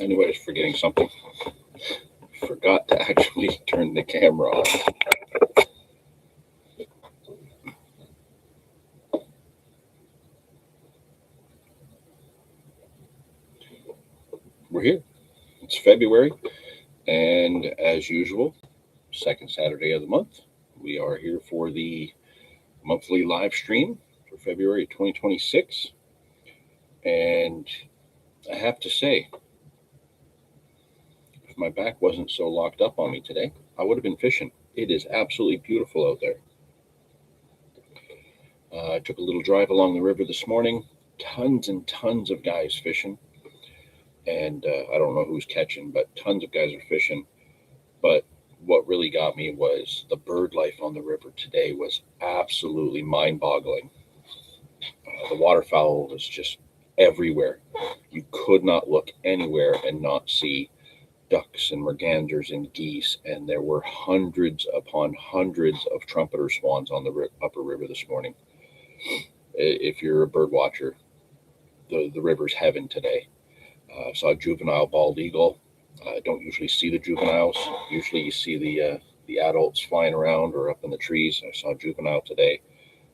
I knew I was forgetting something. Forgot to actually turn the camera on. We're here. It's February, and as usual, second Saturday of the month, we are here for the monthly live stream for February 2026. And I have to say, if my back wasn't so locked up on me today, I would have been fishing. It is absolutely beautiful out there. I took a little drive along the river this morning. Tons and tons of guys fishing. And I don't know who's catching, but tons of guys are fishing. But what really got me was the bird life on the river today was absolutely mind-boggling. The waterfowl was just everywhere. You could not look anywhere and not see ducks and mergansers and geese, and there were hundreds upon hundreds of trumpeter swans on the upper river this morning. If you're a bird watcher, the river's heaven today. Saw a juvenile bald eagle. I don't usually see the juveniles. Usually you see the adults flying around or up in the trees. I saw a juvenile today.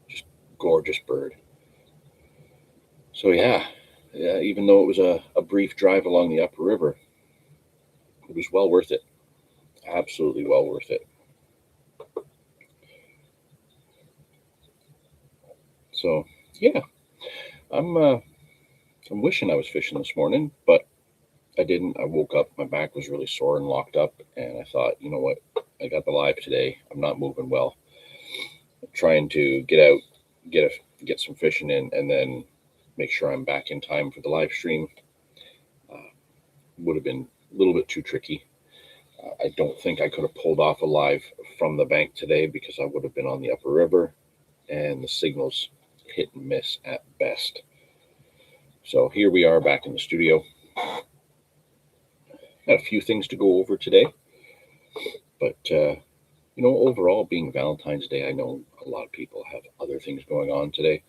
Just gorgeous bird. So yeah, even though it was a brief drive along the upper river, it was well worth it. Absolutely well worth it. So yeah, I'm wishing I was fishing this morning, but I didn't. I woke up, my back was really sore and locked up, and I thought, you know what? I got the live today. I'm not moving well. I'm trying to get out, get some fishing in, and then make sure I'm back in time for the live stream. Would have been a little bit too tricky. I don't think I could have pulled off a live from the bank today because I would have been on the upper river, and the signals hit and miss at best. So here we are back in the studio. Got a few things to go over today, but overall, being Valentine's Day, I know a lot of people have other things going on today,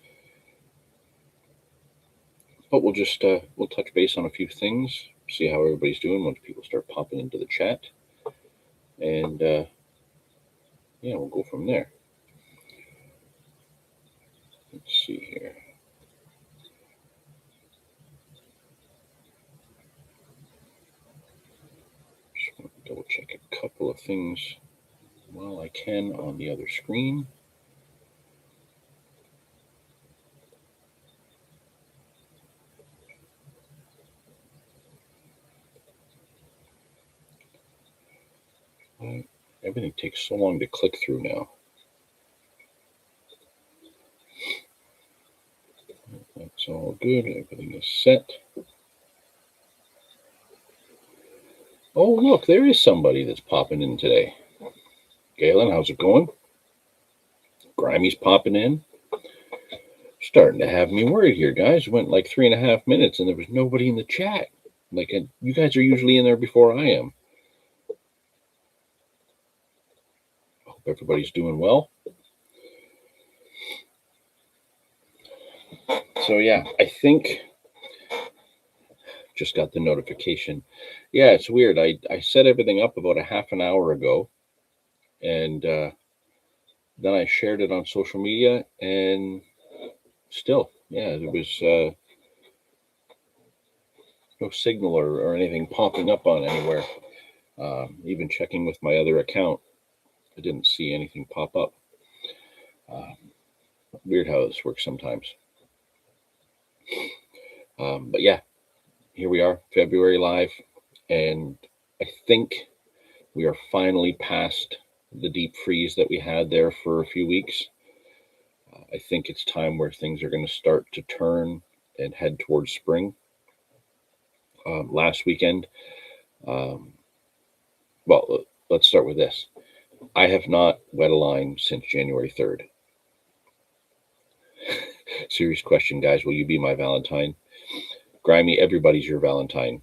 but we'll just we'll touch base on a few things, see how everybody's doing once people start popping into the chat, and we'll go from there. Let's see here. Just want to double check a couple of things while I can on the other screen. Everything takes so long to click through now. That's all good. Everything is set. Oh, look, there is somebody that's popping in today. Galen, how's it going? Grimey's popping in. Starting to have me worried here, guys. It went like 3.5 minutes and there was nobody in the chat. Like, you guys are usually in there before I am. Hope everybody's doing well. So yeah, I think just got the notification. Yeah, it's weird. I set everything up about a half an hour ago, and then I shared it on social media, and still, yeah, there was no signal or anything popping up on anywhere. Even checking with my other account, I didn't see anything pop up. Weird how this works sometimes. But yeah, here we are, February live, and I think we are finally past the deep freeze that we had there for a few weeks. I think it's time where things are going to start to turn and head towards spring. Last weekend, well, let's start with this. I have not wet a line since January 3rd. Serious question, guys. Will you be my Valentine? Grimy, everybody's your Valentine.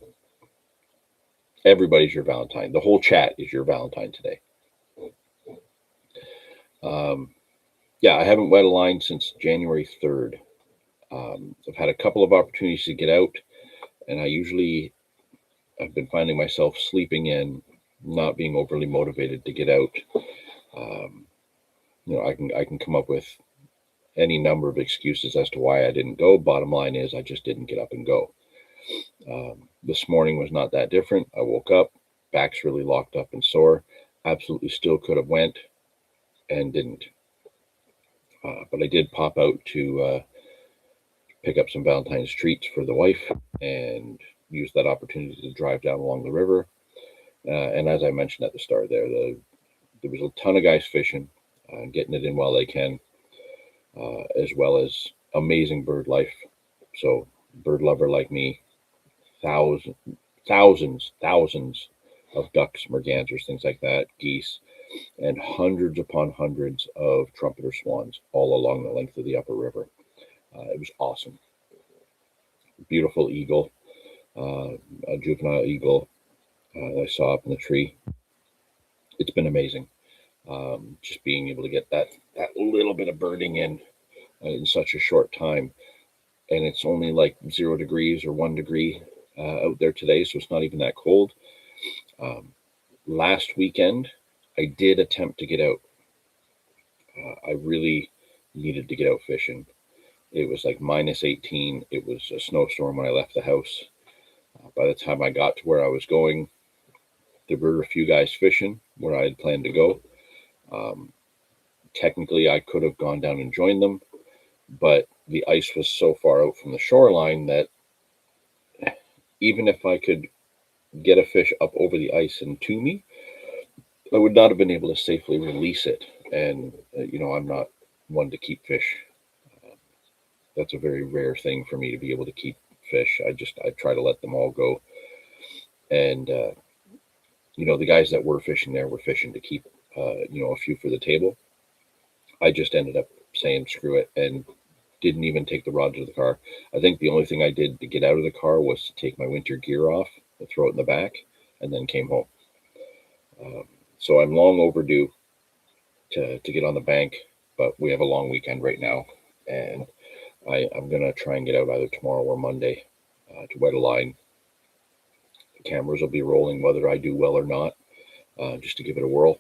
Everybody's your Valentine. The whole chat is your Valentine today. Yeah, I haven't wet a line since January 3rd. I've had a couple of opportunities to get out, and I usually I've been finding myself sleeping in, not being overly motivated to get out. Um, I can come up with any number of excuses as to why I didn't go. Bottom line is, I just didn't get up and go. This morning was not that different. I woke up, back's really locked up and sore. Absolutely still could have went and didn't. But I did pop out to pick up some Valentine's treats for the wife and use that opportunity to drive down along the river. And as I mentioned at the start there was a ton of guys fishing, getting it in while they can, as well as amazing bird life. So, bird lover like me, thousands, thousands of ducks, mergansers, things like that, geese, and hundreds upon hundreds of trumpeter swans all along the length of the upper river. It was awesome. Beautiful eagle, a juvenile eagle I saw up in the tree. It's been amazing. Just being able to get that little bit of birding in such a short time, and it's only like 0 degrees or 1 degree out there today, so it's not even that cold. Last weekend, I did attempt to get out. I really needed to get out fishing. It was like minus 18. It was a snowstorm when I left the house. By the time I got to where I was going, there were a few guys fishing where I had planned to go. Technically, I could have gone down and joined them, but the ice was so far out from the shoreline that even if I could get a fish up over the ice and to me, I would not have been able to safely release it. And, I'm not one to keep fish. That's a very rare thing for me to be able to keep fish. I try to let them all go. And, the guys that were fishing there were fishing to keep, a few for the table. I just ended up saying screw it and didn't even take the rod to the car. I think the only thing I did to get out of the car was to take my winter gear off and throw it in the back, and then came home. So I'm long overdue to get on the bank, but we have a long weekend right now, and I'm going to try and get out either tomorrow or Monday to wet a line. The cameras will be rolling whether I do well or not, just to give it a whirl.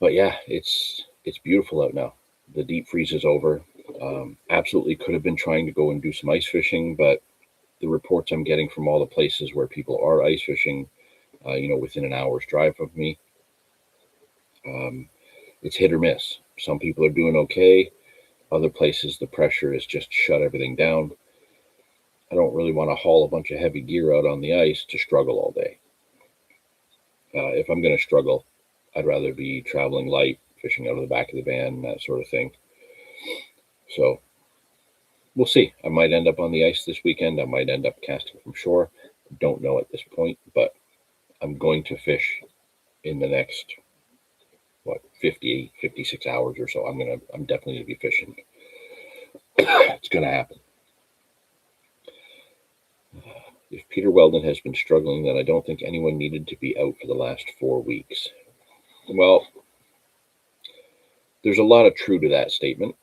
But yeah, it's beautiful out now. The deep freeze is over. Absolutely could have been trying to go and do some ice fishing, but the reports I'm getting from all the places where people are ice fishing, within an hour's drive of me, it's hit or miss. Some people are doing okay. Other places, the pressure has just shut everything down. I don't really want to haul a bunch of heavy gear out on the ice to struggle all day. If I'm going to struggle, I'd rather be traveling light, fishing out of the back of the van, that sort of thing. So we'll see. I might end up on the ice this weekend. I might end up casting from shore. Don't know at this point, but I'm going to fish in the next 56 hours or so. I'm definitely going to be fishing. It's going to happen. If Peter Weldon has been struggling, then I don't think anyone needed to be out for the last 4 weeks. Well, there's a lot of truth to that statement.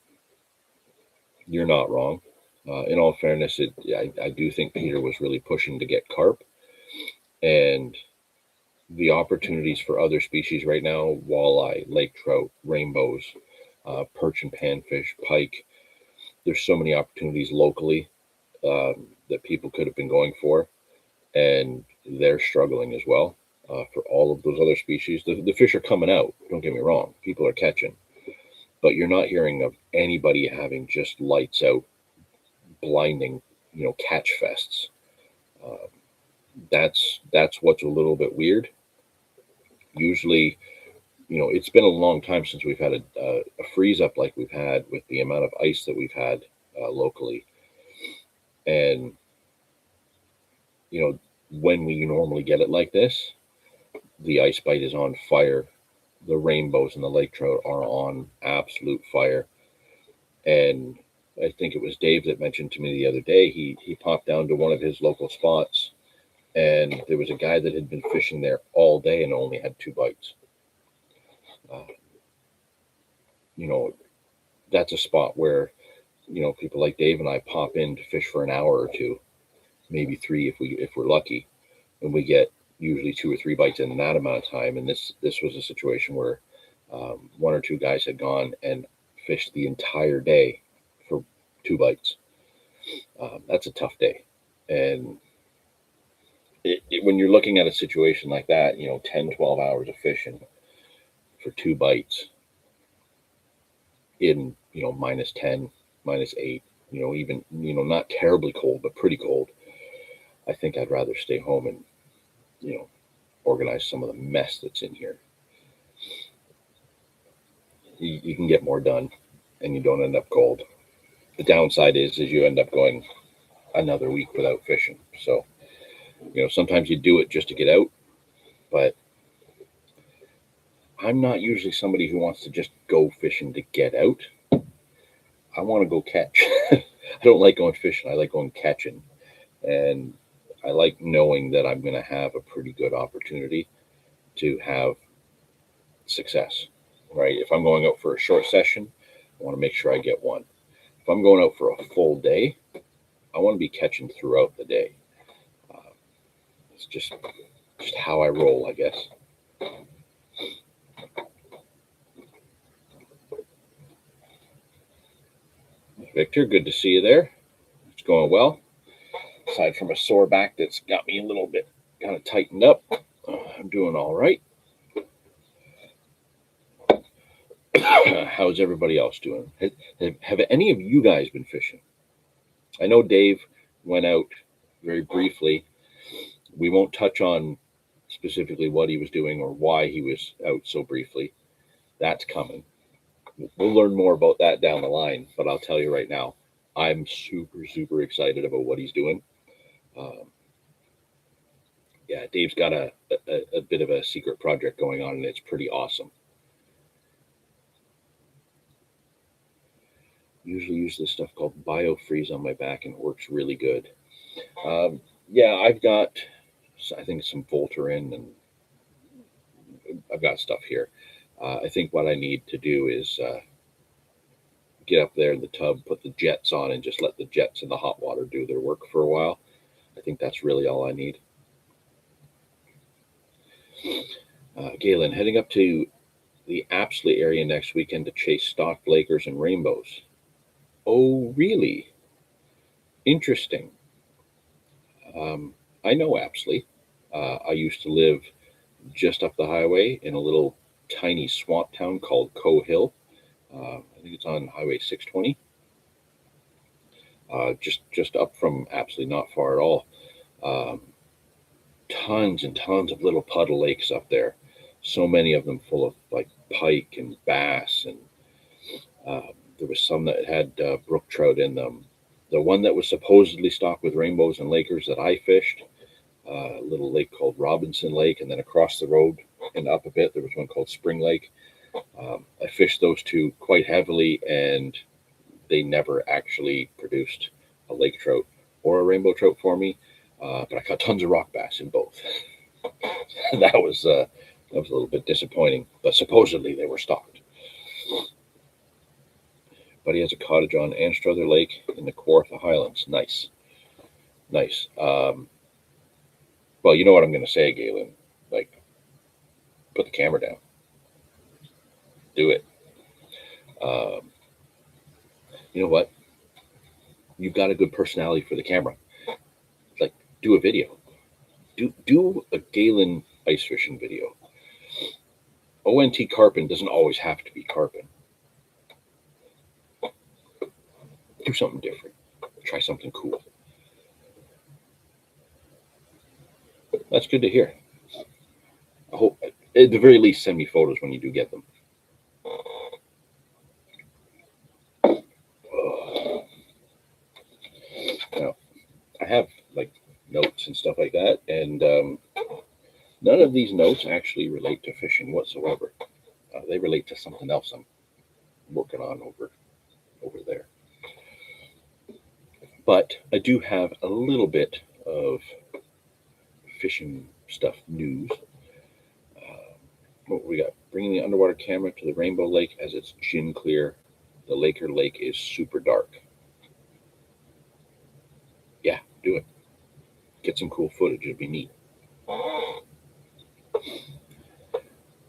You're not wrong. In all fairness, I do think Peter was really pushing to get carp, and the opportunities for other species right now, walleye, lake trout, rainbows, perch and panfish, pike, there's so many opportunities locally that people could have been going for, and they're struggling as well. For all of those other species, the fish are coming out, don't get me wrong, people are catching, but you're not hearing of anybody having just lights out, blinding, catch fests. That's what's a little bit weird. Usually, it's been a long time since we've had a freeze up like we've had with the amount of ice that we've had locally. And, when we normally get it like this, the ice bite is on fire. The rainbows and the lake trout are on absolute fire. And I think it was Dave that mentioned to me the other day, he popped down to one of his local spots, and there was a guy that had been fishing there all day and only had 2 bites. That's a spot where, people like Dave and I pop in to fish for an hour or two, maybe 3 if we're lucky, and we get usually 2 or 3 bites in that amount of time. And this was a situation where 1 or 2 guys had gone and fished the entire day for 2 bites. That's a tough day, and when you're looking at a situation like that, 10, 12 hours of fishing for 2 bites in, -10, -8, even, not terribly cold, but pretty cold. I think I'd rather stay home and, organize some of the mess that's in here. You can get more done and you don't end up cold. The downside is you end up going another week without fishing. So, sometimes you do it just to get out, but I'm not usually somebody who wants to just go fishing to get out. I want to go catch. I don't like going fishing. I like going catching. And I like knowing that I'm going to have a pretty good opportunity to have success, right? If I'm going out for a short session, I want to make sure I get one. If I'm going out for a full day, I want to be catching throughout the day. It's just how I roll, I guess. Victor, good to see you there. It's going well. Aside from a sore back that's got me a little bit kind of tightened up, I'm doing all right. How's everybody else doing? Have any of you guys been fishing? I know Dave went out very briefly. We won't touch on specifically what he was doing or why he was out so briefly. That's coming. We'll learn more about that down the line, but I'll tell you right now, I'm super, super excited about what he's doing. Yeah, Dave's got a bit of a secret project going on, and it's pretty awesome. Usually use this stuff called BioFreeze on my back, and it works really good. Yeah, I've got, I think, some Voltaren, and I've got stuff here. I think what I need to do is get up there in the tub, put the jets on, and just let the jets and the hot water do their work for a while. I think that's really all I need. Galen, heading up to the Apsley area next weekend to chase stocked Lakers and rainbows. Oh, really? Interesting. I know Apsley. I used to live just up the highway in a little tiny swamp town called Coe Hill. I think it's on Highway 620. Just up from Apsley, not far at all. Tons and tons of little puddle lakes up there. So many of them full of like pike and bass, and there was some that had brook trout in them. The one that was supposedly stocked with rainbows and Lakers that I fished, a little lake called Robinson Lake, and then across the road and up a bit, there was one called Spring Lake. I fished those two quite heavily, and they never actually produced a lake trout or a rainbow trout for me. But I caught tons of rock bass in both. That was a little bit disappointing, but supposedly they were stocked. But he has a cottage on Anstruther Lake in the Kawartha Highlands. Nice. Well, you know what I'm going to say, Galen. Like, put the camera down. Do it. You know what? You've got a good personality for the camera. Like, do a video. Do a Galen ice fishing video. ONT carping doesn't always have to be carping. Do something different. Try something cool. That's good to hear. I hope, at the very least, send me photos when you do get them. Now, I have like notes and stuff like that, and none of these notes actually relate to fishing whatsoever. They relate to something else I'm working on over there. But I do have a little bit of fishing stuff news. What we got? Bringing the underwater camera to the Rainbow Lake as it's gin clear. The Lake is super dark. Yeah, do it. get some cool footage. It'd be neat.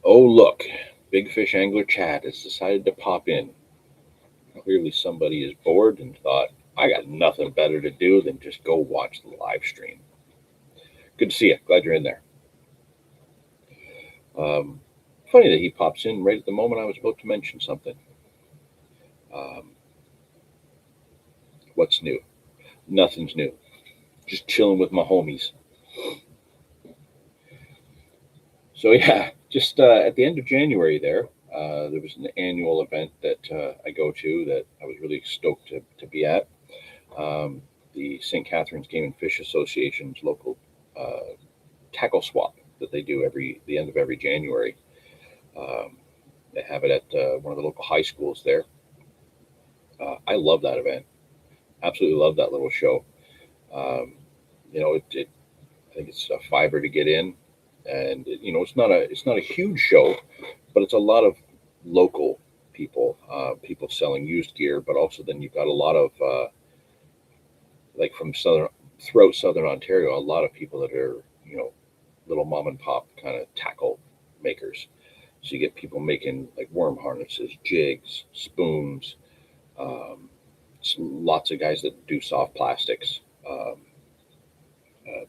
Oh, look, Big Fish Angler Chad has decided to pop in. Clearly, somebody is bored and thought, I got nothing better to do than just go watch the live stream. Good to see you. Glad you're in there. Um, Funny that he pops in right at the moment I was about to mention something. Um, what's new? Nothing's new. Just chilling with my homies. So yeah, just at the end of January there was an annual event that I go to that I was really stoked to be at. Um, the St. Catharines Game and Fish Association's local uh, tackle swap that they do the end of every January. Um, they have it at one of the local high schools there. I love that event. Absolutely love that little show. Um, I think it's a fiver to get in, and it's not a huge show, but it's a lot of local people, people selling used gear, but also then you've got a lot of like from throughout southern Ontario, a lot of people that are little mom and pop kind of tackle makers. So you get people making like worm harnesses, jigs, spoons. Um, Lots of guys that do soft plastics.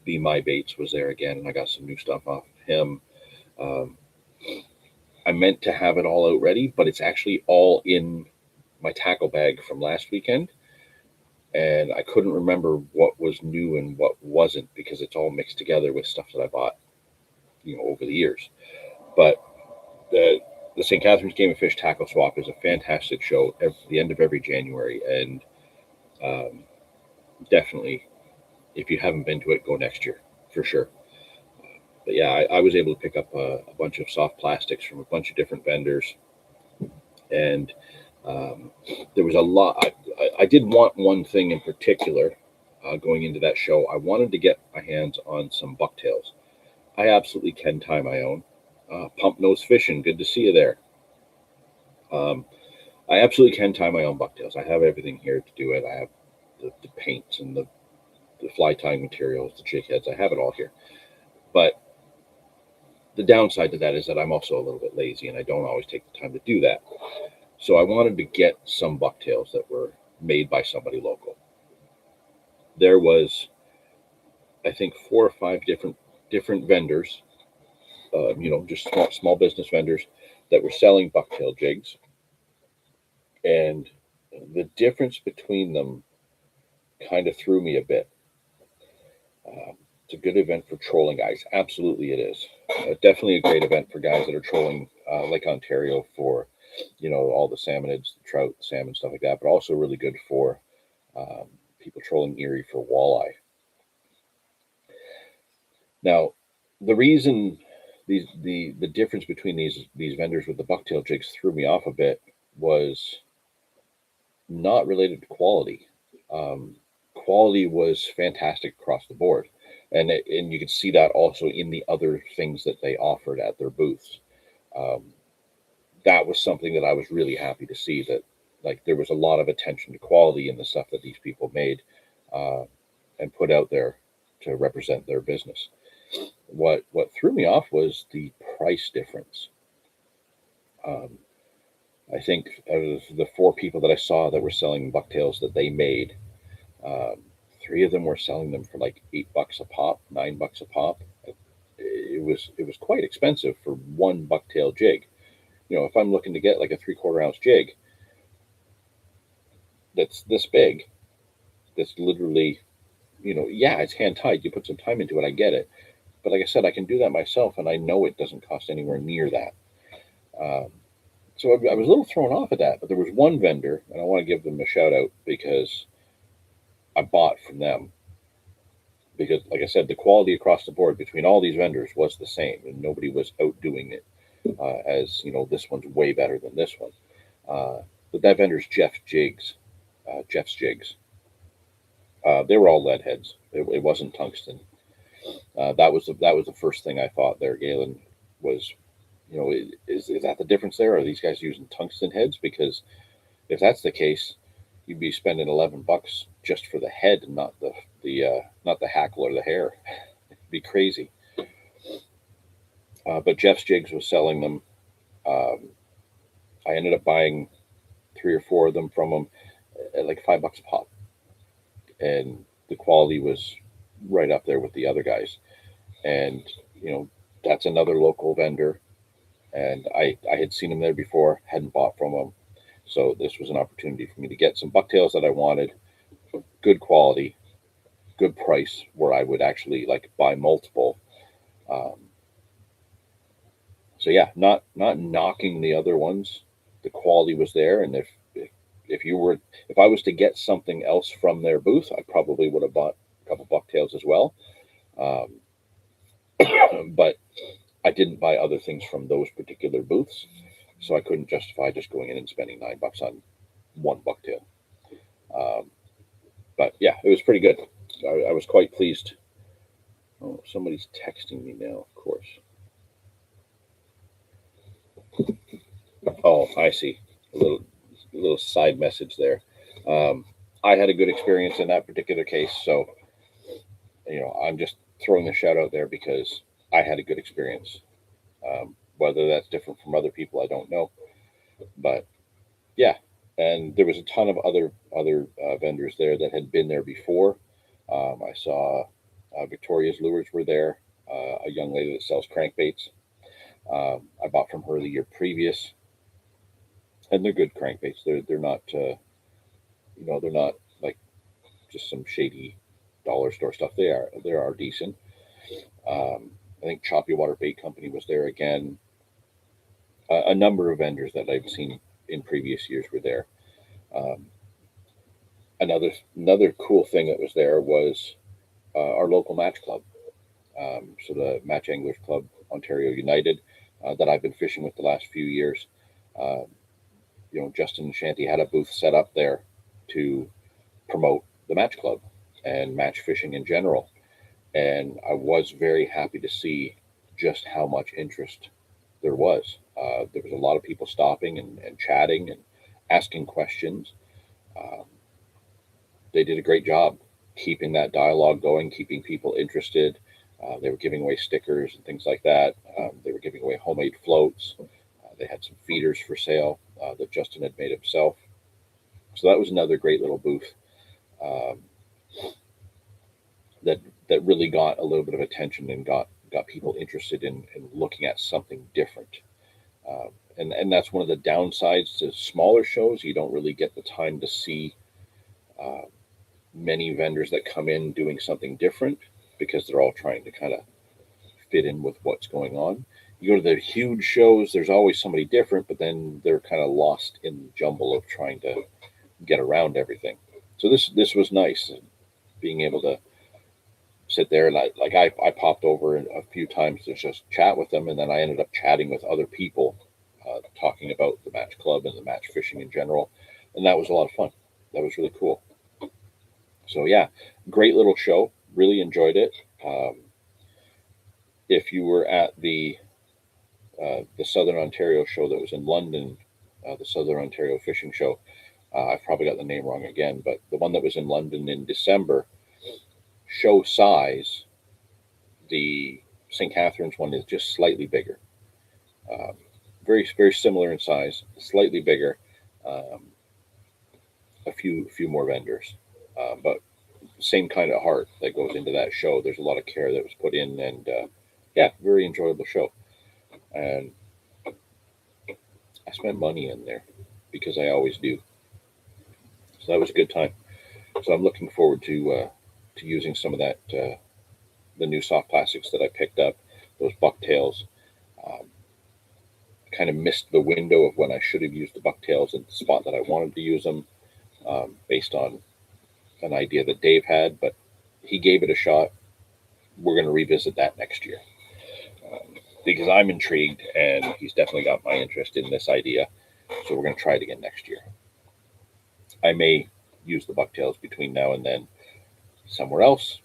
Be My Baits was there again, and I got some new stuff off him. Um, I meant to have it all out ready, but it's actually all in my tackle bag from last weekend, and I couldn't remember what was new and what wasn't because it's all mixed together with stuff that I bought, over the years. But the the St. Catharines Game and Fish Tackle Swap is a fantastic show at the end of every January, and um, definitely, if you haven't been to it, go next year for sure. But yeah, I was able to pick up a bunch of soft plastics from a bunch of different vendors, and um, there was a lot. I did want one thing in particular going into that show. I wanted to get my hands on some bucktails. I absolutely can tie my own. Pump Nose Fishing, good to see you there. Um, I absolutely can tie my own bucktails. I have everything here to do it. I have the paints and the fly tying materials, the jig heads. I have it all here. But the downside to that is that I'm also a little bit lazy and I don't always take the time to do that. So I wanted to get some bucktails that were made by somebody local. There was, I think, 4 or 5 different vendors, just small business vendors that were selling bucktail jigs, and the difference between them kind of threw me a bit. It's a good event for trolling guys. Absolutely, it is. Definitely a great event for guys that are trolling Lake Ontario for, all the salmonids, the trout, salmon, stuff like that. But also really good for um, people trolling Erie for walleye. Now, the reason the difference between these vendors with the bucktail jigs threw me off a bit was not related to quality. Um, Quality was fantastic across the board, and you could see that also in the other things that they offered at their booths. Um, that was something that I was really happy to see, that like there was a lot of attention to quality in the stuff that these people made uh, and put out there to represent their business. What threw me off was the price difference. Um, I think out of the 4 people that I saw that were selling bucktails that they made, um, 3 of them were selling them for like $8 a pop, $9 a pop. It was quite expensive for one bucktail jig. If I'm looking to get like a 3/4 ounce jig that's this big, that's literally, yeah, it's hand tied. You put some time into it, I get it. But like I said, I can do that myself, and I know it doesn't cost anywhere near that. Um, so I was a little thrown off at that. But there was one vendor, and I want to give them a shout out because I bought from them. Because, like I said, the quality across the board between all these vendors was the same, and nobody was outdoing it as this one's way better than this one. But that vendor's Jeff's Jigs. They were all lead heads. It wasn't tungsten. That was the first thing I thought there, Galen. Was is that the difference there? Are these guys using tungsten heads? Because if that's the case, you'd be spending $11 just for the head and not the hackle or the hair. It'd be crazy. But Jeff's Jigs was selling them. Um, I ended up buying 3 or 4 of them from him at like $5 a pop, and the quality was right up there with the other guys. And you know, that's another local vendor, and I had seen him there before, hadn't bought from him, so this was an opportunity for me to get some bucktails that I wanted, good quality, good price, where I would actually like buy multiple. Um, so yeah, not knocking the other ones. The quality was there, and if you were if I was to get something else from their booth, I probably would have bought a couple bucktails as well. Um, but I didn't buy other things from those particular booths, so I couldn't justify just going in and spending $9 on one bucktail. Um, but yeah, it was pretty good. I was quite pleased. Oh, somebody's texting me now, of course. Oh, I see. A little side message there. Um, I had a good experience in that particular case, so I'm just throwing the shout out there because I had a good experience. Whether that's different from other people, I don't know, but yeah. And there was a ton of other vendors there that had been there before. I saw Victoria's Lures were there, a young lady that sells crankbaits. I bought from her the year previous, and they're good crankbaits. They're not they're not like just some shady dollar store stuff. They are decent. I think Choppy Water Bait Company was there again. A number of vendors that I've seen in previous years were there. Um, another cool thing that was there was our local match club. So the Match Anglers Club Ontario United that I've been fishing with the last few years. Um, Justin and Shanty had a booth set up there to promote the match club and match fishing in general. And I was very happy to see just how much interest there was. There was a lot of people stopping and chatting and asking questions. Um, they did a great job keeping that dialogue going, keeping people interested. They were giving away stickers and things like that. They were giving away homemade floats. They had some feeders for sale that Justin had made himself. So that was another great little booth um, that that really got a little bit of attention and got people interested in looking at something different. And that's one of the downsides to smaller shows. You don't really get the time to see uh, many vendors that come in doing something different because they're all trying to kind of fit in with what's going on. You go to the huge shows, there's always somebody different, but then they're kind of lost in the jumble of trying to get around everything. So this was nice, being able to sit there, and I popped over a few times to just chat with them, and then I ended up chatting with other people, talking about the match club and the match fishing in general, and that was a lot of fun. That was really cool. So yeah, great little show. Really enjoyed it. If you were at the Southern Ontario show that was in London, the Southern Ontario Fishing Show, I've probably got the name wrong again, but the one that was in London in December, show size, the St. Catharines one is just slightly bigger. Um, very similar in size, slightly bigger. Um, a few more vendors, but same kind of heart that goes into that show. There's a lot of care that was put in, and yeah, very enjoyable show. And I spent money in there because I always do. So that was a good time. So I'm looking forward to using some of that the new soft plastics that I picked up, those bucktails. Um, kind of missed the window of when I should have used the bucktails at the spot that I wanted to use them, based on an idea that Dave had, but he gave it a shot. We're going to revisit that next year, because I'm intrigued, and he's definitely got my interest in this idea. So we're going to try it again next year. I may use the bucktails between now and then somewhere else,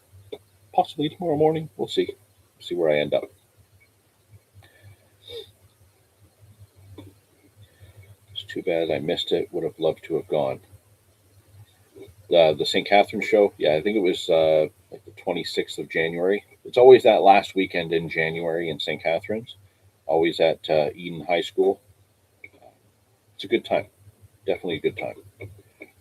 possibly tomorrow morning. We'll see. See where I end up. It's too bad I missed it. Would have loved to have gone. The St. Catharines show. Yeah, I think it was like the 26th of January. It's always that last weekend in January in St. Catharines. Always at Eden High School. It's a good time. Definitely a good time.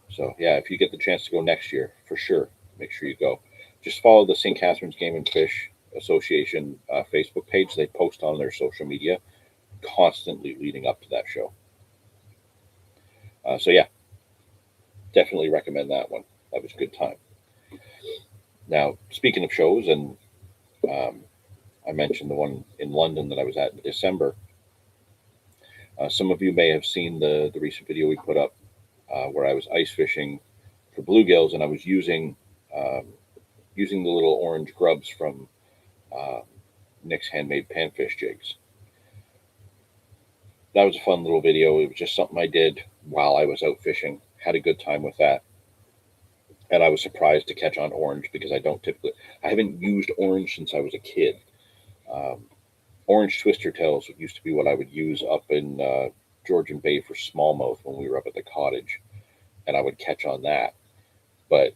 So yeah, if you get the chance to go next year, for sure, make sure you go. Just follow the St. Catharines Game and Fish Association Facebook page. They post on their social media constantly leading up to that show. So yeah, definitely recommend that one. That was a good time. Now, speaking of shows, and um, I mentioned the one in London that I was at in December. Some of you may have seen the recent video we put up where I was ice fishing for bluegills, and I was um, using the little orange grubs from uh, Nick's handmade panfish jigs. That was a fun little video. It was just something I did while I was out fishing. Had a good time with that, and I was surprised to catch on orange because I haven't used orange since I was a kid. Um, Orange twister tails used to be what I would use up in Georgian Bay for smallmouth when we were up at the cottage, and I would catch on that. But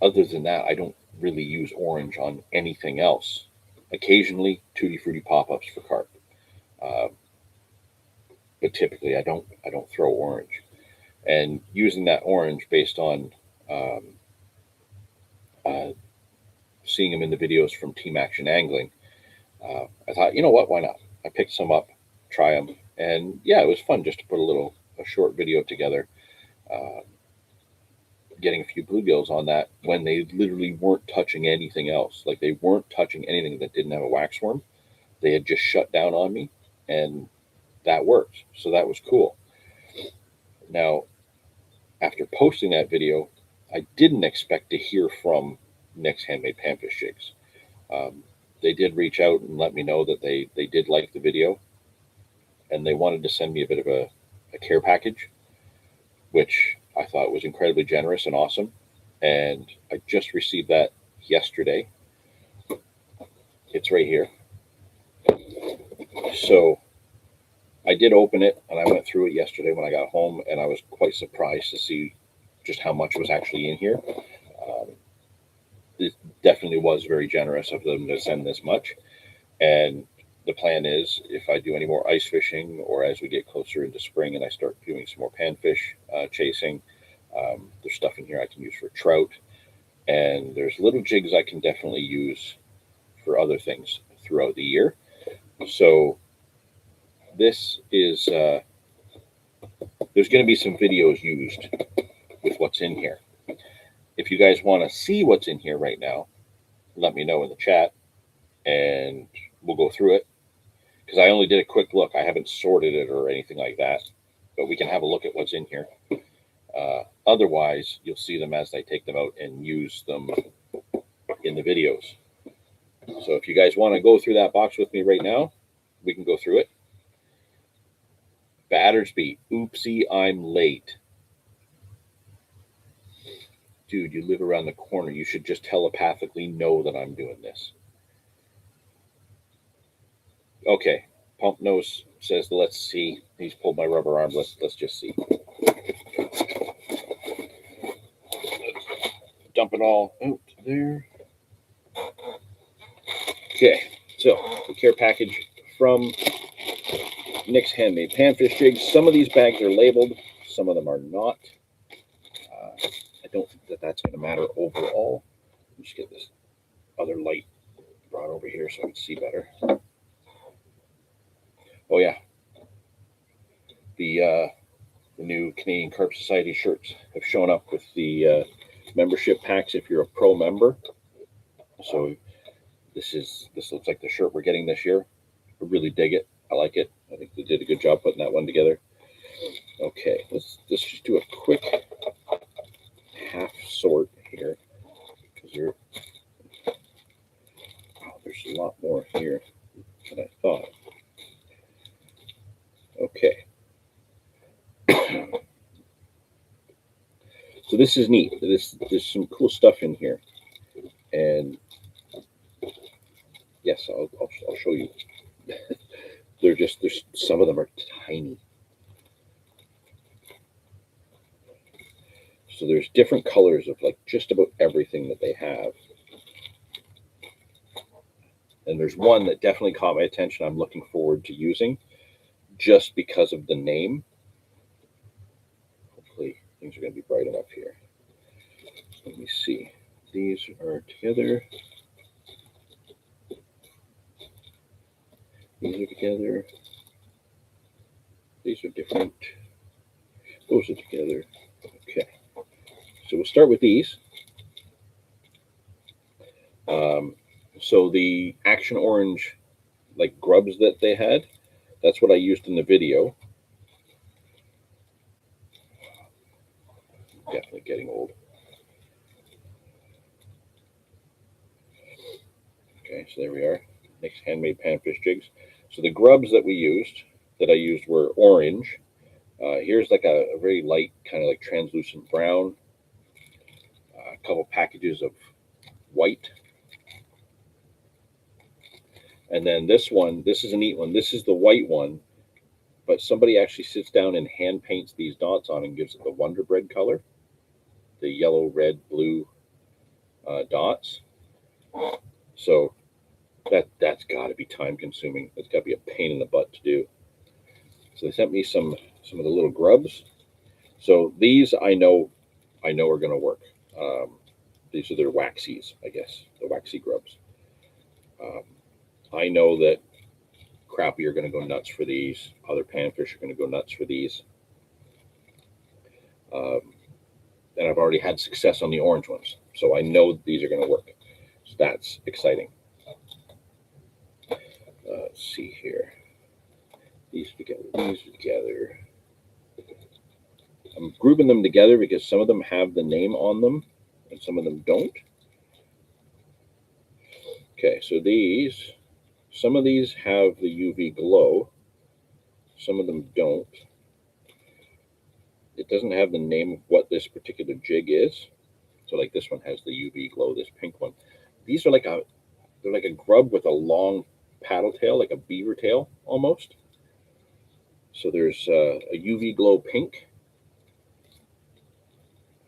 other than that, I don't really use orange on anything else. Occasionally, tutti frutti pop-ups for carp, uh, but typically I don't throw orange. And using that orange based on um, uh, seeing them in the videos from Team Action Angling, I thought, you know what, why not? I picked some up, try them, and yeah, it was fun just to put a short video together, uh, getting a few bluegills on that when they literally weren't touching anything else. Like they weren't touching anything that didn't have a waxworm. They had just shut down on me, and that worked. So that was cool. Now, after posting that video, I didn't expect to hear from Nick's Handmade Panfish Jigs. Um, they did reach out and let me know that they did like the video, and they wanted to send me a bit of a care package, which I thought was incredibly generous and awesome. And I just received that yesterday. It's right here. So I did open it and I went through it yesterday when I got home, and I was quite surprised to see just how much was actually in here. Um, it definitely was very generous of them to send this much. And the plan is, if I do any more ice fishing or as we get closer into spring and I start doing some more panfish chasing, there's stuff in here I can use for trout. And there's little jigs I can definitely use for other things throughout the year. So this is, there's going to be some videos used with what's in here. If you guys want to see what's in here right now, let me know in the chat and we'll go through it. Because I only did a quick look. I haven't sorted it or anything like that. But we can have a look at what's in here. Otherwise, you'll see them as I take them out and use them in the videos. So if you guys want to go through that box with me right now, we can go through it. Battersby, oopsie, I'm late. Dude, you live around the corner. You should just telepathically know that I'm doing this. Okay, Pump Nose says, let's see. He's pulled my rubber arm. Let's just see. Dump it all out there. Okay, so the care package from Nick's Handmade Panfish Jigs. Some of these bags are labeled, some of them are not. I don't think that that's going to matter overall. Let me just get this other light brought over here so I can see better. Oh yeah, the new Canadian Carp Society shirts have shown up with the membership packs if you're a pro member. So this looks like the shirt we're getting this year. I really dig it. I like it. I think they did a good job putting that one together. Okay, let's just do a quick half sort here because there's a lot more here than I thought. Okay. So this is neat. There's some cool stuff in here, and yes, I'll show you. There's some of them are tiny. So there's different colors of like just about everything that they have. And there's one that definitely caught my attention. I'm looking forward to using just because of the name. Hopefully things are going to be bright enough here. Let me see. These are together. These are together. These are different. Those are together. Okay. So we'll start with these. So the Action Orange, like grubs that they had, that's what I used in the video. Definitely getting old. Okay, so there we are. Next handmade panfish jigs. So the grubs that I used were orange. Here's like a very light, kind of like translucent brown. A couple packages of white. And then this one, this is a neat one. This is the white one, but somebody actually sits down and hand paints these dots on and gives it the Wonder Bread color, the yellow, red, blue dots. So that's got to be time consuming. It's got to be a pain in the butt to do. So they sent me some of the little grubs. So these I know are going to work. These are their waxies, I guess, the waxy grubs. I know that crappie are going to go nuts for these. Other panfish are going to go nuts for these. And I've already had success on the orange ones, so I know these are going to work. So that's exciting. Let's see here. These together. These together. I'm grouping them together because some of them have the name on them and some of them don't. Okay, so some of these have the UV glow. Some of them don't. It doesn't have the name of what this particular jig is. So like this one has the UV glow, this pink one. These are they're like a grub with a long paddle tail, like a beaver tail almost. So there's a UV glow pink,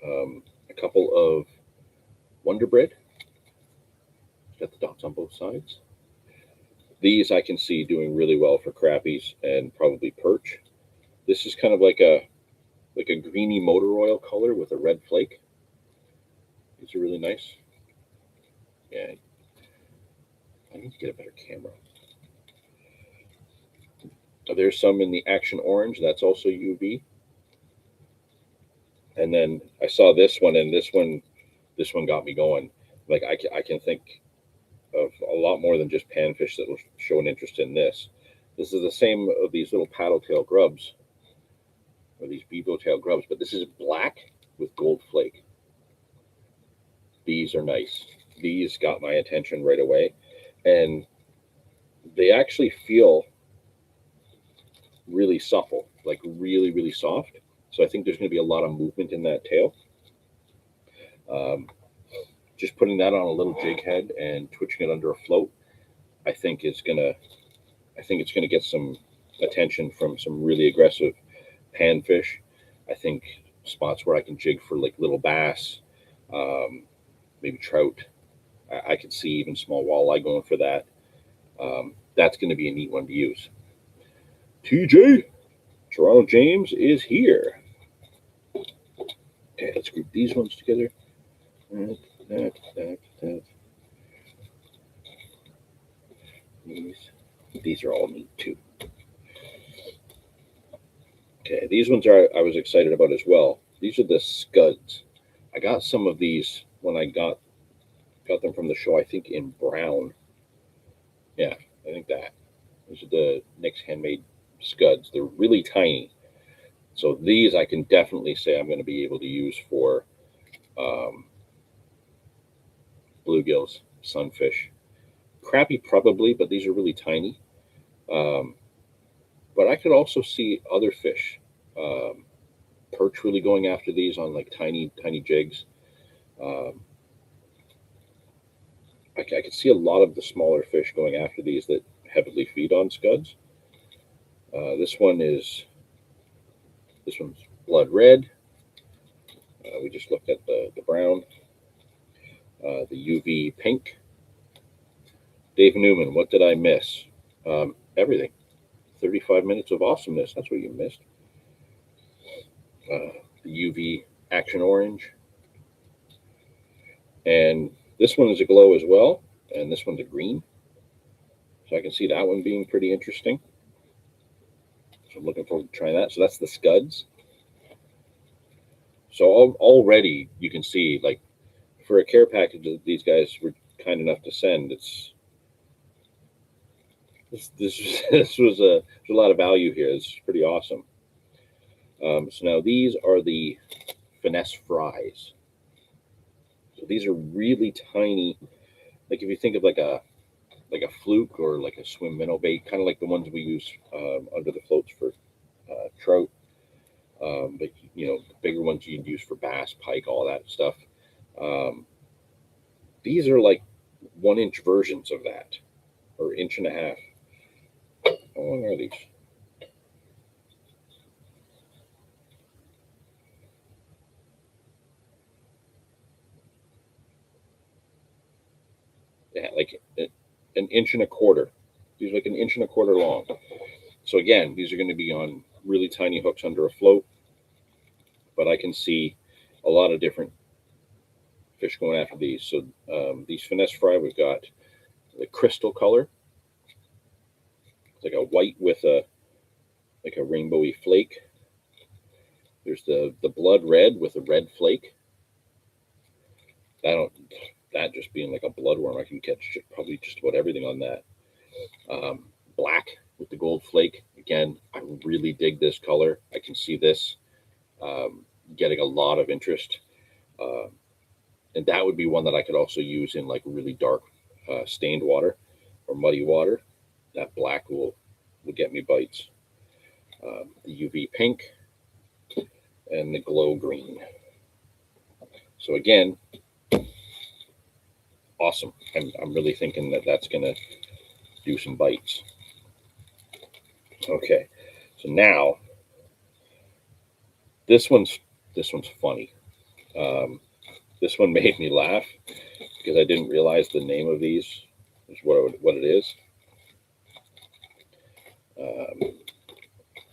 a couple of Wonder Bread. Got the dots on both sides. These I can see doing really well for crappies and probably perch. This is kind of like a greeny motor oil color with a red flake. These are really nice. Yeah, I need to get a better camera. There's some in the Action Orange. That's also UV. And then I saw this one, and this one got me going. Like I can think of a lot more than just panfish that will show an interest in this. This is the same of these little paddle tail grubs, or these bevo tail grubs, but this is black with gold flake. These are nice. These got my attention right away, and they actually feel really supple, like really, really soft. So I think there's going to be a lot of movement in that tail. Just putting that on a little jig head and twitching it under a float, I think it's gonna get some attention from some really aggressive panfish. I think spots where I can jig for like little bass, maybe trout. I could see even small walleye going for that. That's going to be a neat one to use. TJ, Toronto James is here. Okay, let's group these ones together. These are all neat too. Okay, these ones I was excited about as well. These are the scuds. I got some of these when I got them from the show, I think in brown. Yeah, I think that. These are the Nick's Handmade scuds. They're really tiny. So these I can definitely say I'm going to be able to use for bluegills, sunfish. Crappie probably, but these are really tiny. But I could also see other fish. Perch really going after these on like tiny jigs. I could see a lot of the smaller fish going after these that heavily feed on scuds. This one's blood red. We just looked at the brown, the UV pink. Dave Newman, what did I miss? Everything. 35 minutes of awesomeness. That's what you missed. The UV Action Orange. And this one is a glow as well. And this one's a green. So I can see that one being pretty interesting. So I'm looking forward to trying that. So that's the Scuds. So already you can see, like, for a care package that these guys were kind enough to send, this was a lot of value here. This is pretty awesome. So now these are the finesse fries. So these are really tiny. Like if you think of like a fluke or like a swim minnow bait, kind of like the ones we use under the floats for trout. But you know, the bigger ones you'd use for bass, pike, all that stuff. These are like 1-inch versions of that, or 1.5 inches. How long are these? Yeah, like 1.25 inches. These are like 1.25 inches long. So again, these are going to be on really tiny hooks under a float, but I can see a lot of different fish going after these. So these finesse fry, we've got the crystal color. It's like a white with a rainbowy flake. There's the blood red with a red flake. That just being like a bloodworm, I can catch probably just about everything on that. Black with the gold flake. Again, I really dig this color. I can see this getting a lot of interest. And that would be one that I could also use in like really dark stained water or muddy water. That black will get me bites. The UV pink and the glow green. So again, awesome. I'm really thinking that that's going to do some bites. Okay, so now this one's funny. This one made me laugh because I didn't realize the name of these is what it is.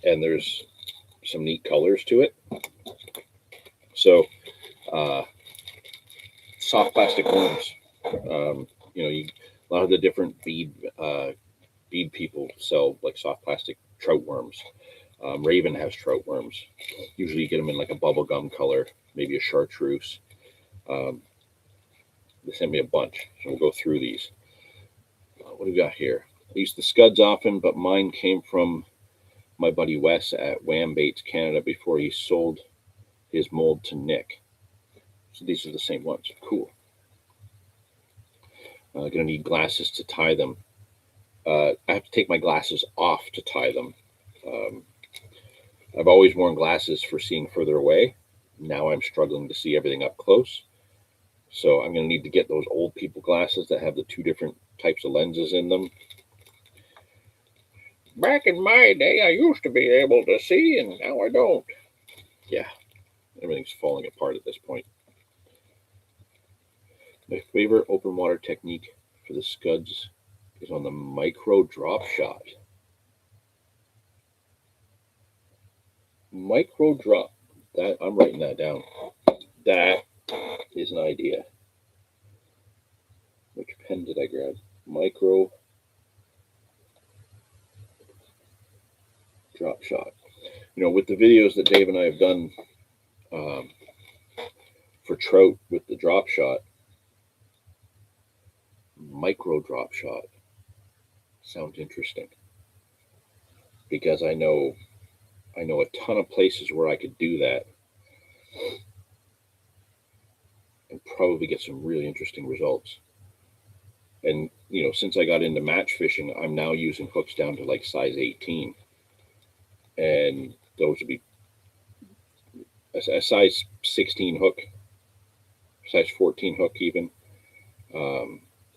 And there's some neat colors to it. So, soft plastic worms. You know, a lot of the different bead people sell like soft plastic trout worms. Raven has trout worms. Usually you get them in like a bubblegum color, maybe a chartreuse. They sent me a bunch, so we'll go through these. What do we got here? I use the Scuds often, but mine came from my buddy Wes at Wham Baits Canada before he sold his mold to Nick. So these are the same ones. Cool. I'm gonna need glasses to tie them. I have to take my glasses off to tie them. I've always worn glasses for seeing further away. Now I'm struggling to see everything up close. So I'm going to need to get those old people glasses that have the 2 different types of lenses in them. Back in my day, I used to be able to see, and now I don't. Yeah, everything's falling apart at this point. My favorite open water technique for the Scuds is on the micro drop shot. Micro drop. That I'm writing that down. That is an idea. Which pen did I grab? Micro drop shot. You know, with the videos that Dave and I have done for trout with the drop shot, micro drop shot sounds interesting because I know a ton of places where I could do that and probably get some really interesting results. And you know, since I got into match fishing, I'm now using hooks down to like size 18, and those would be a size 16 hook, size 14 hook even.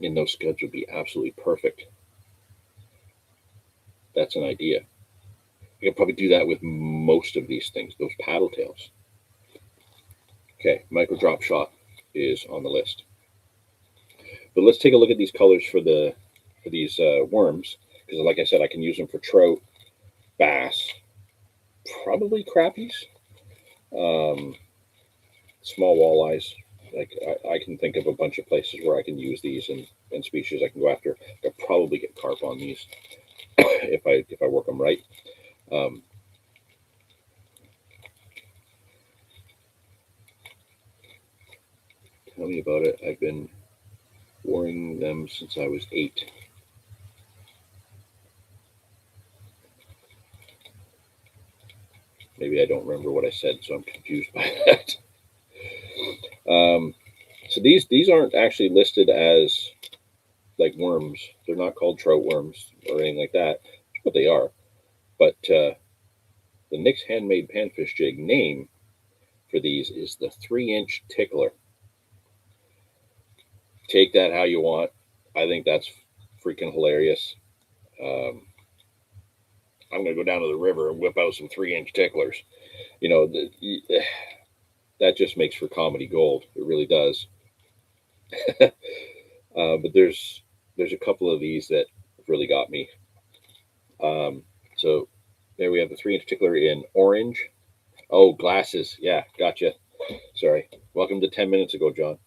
In those Scuds would be absolutely perfect. That's an idea. I could probably do that with most of these things, those paddle tails. Okay, micro drop shot is on the list. But let's take a look at these colors for these worms, because like I said, I can use them for trout, bass, probably crappies, small walleyes. Like I can think of a bunch of places where I can use these and species I can go after. I'll probably get carp on these if I work them right. Um, tell me about it. I've been worrying them since I was 8. Maybe I don't remember what I said, so I'm confused by that. So these aren't actually listed as like worms. They're not called trout worms or anything like that. That's what they are. But the Nick's Handmade Panfish Jig name for these is the 3-inch tickler. Take that how you want. I think that's freaking hilarious. I'm going to go down to the river and whip out some 3-inch ticklers. You know, that just makes for comedy gold. It really does. But there's a couple of these that really got me. So there we have the 3-inch tickler in orange. Oh, glasses. Yeah, gotcha. Sorry. Welcome to 10 minutes ago, John.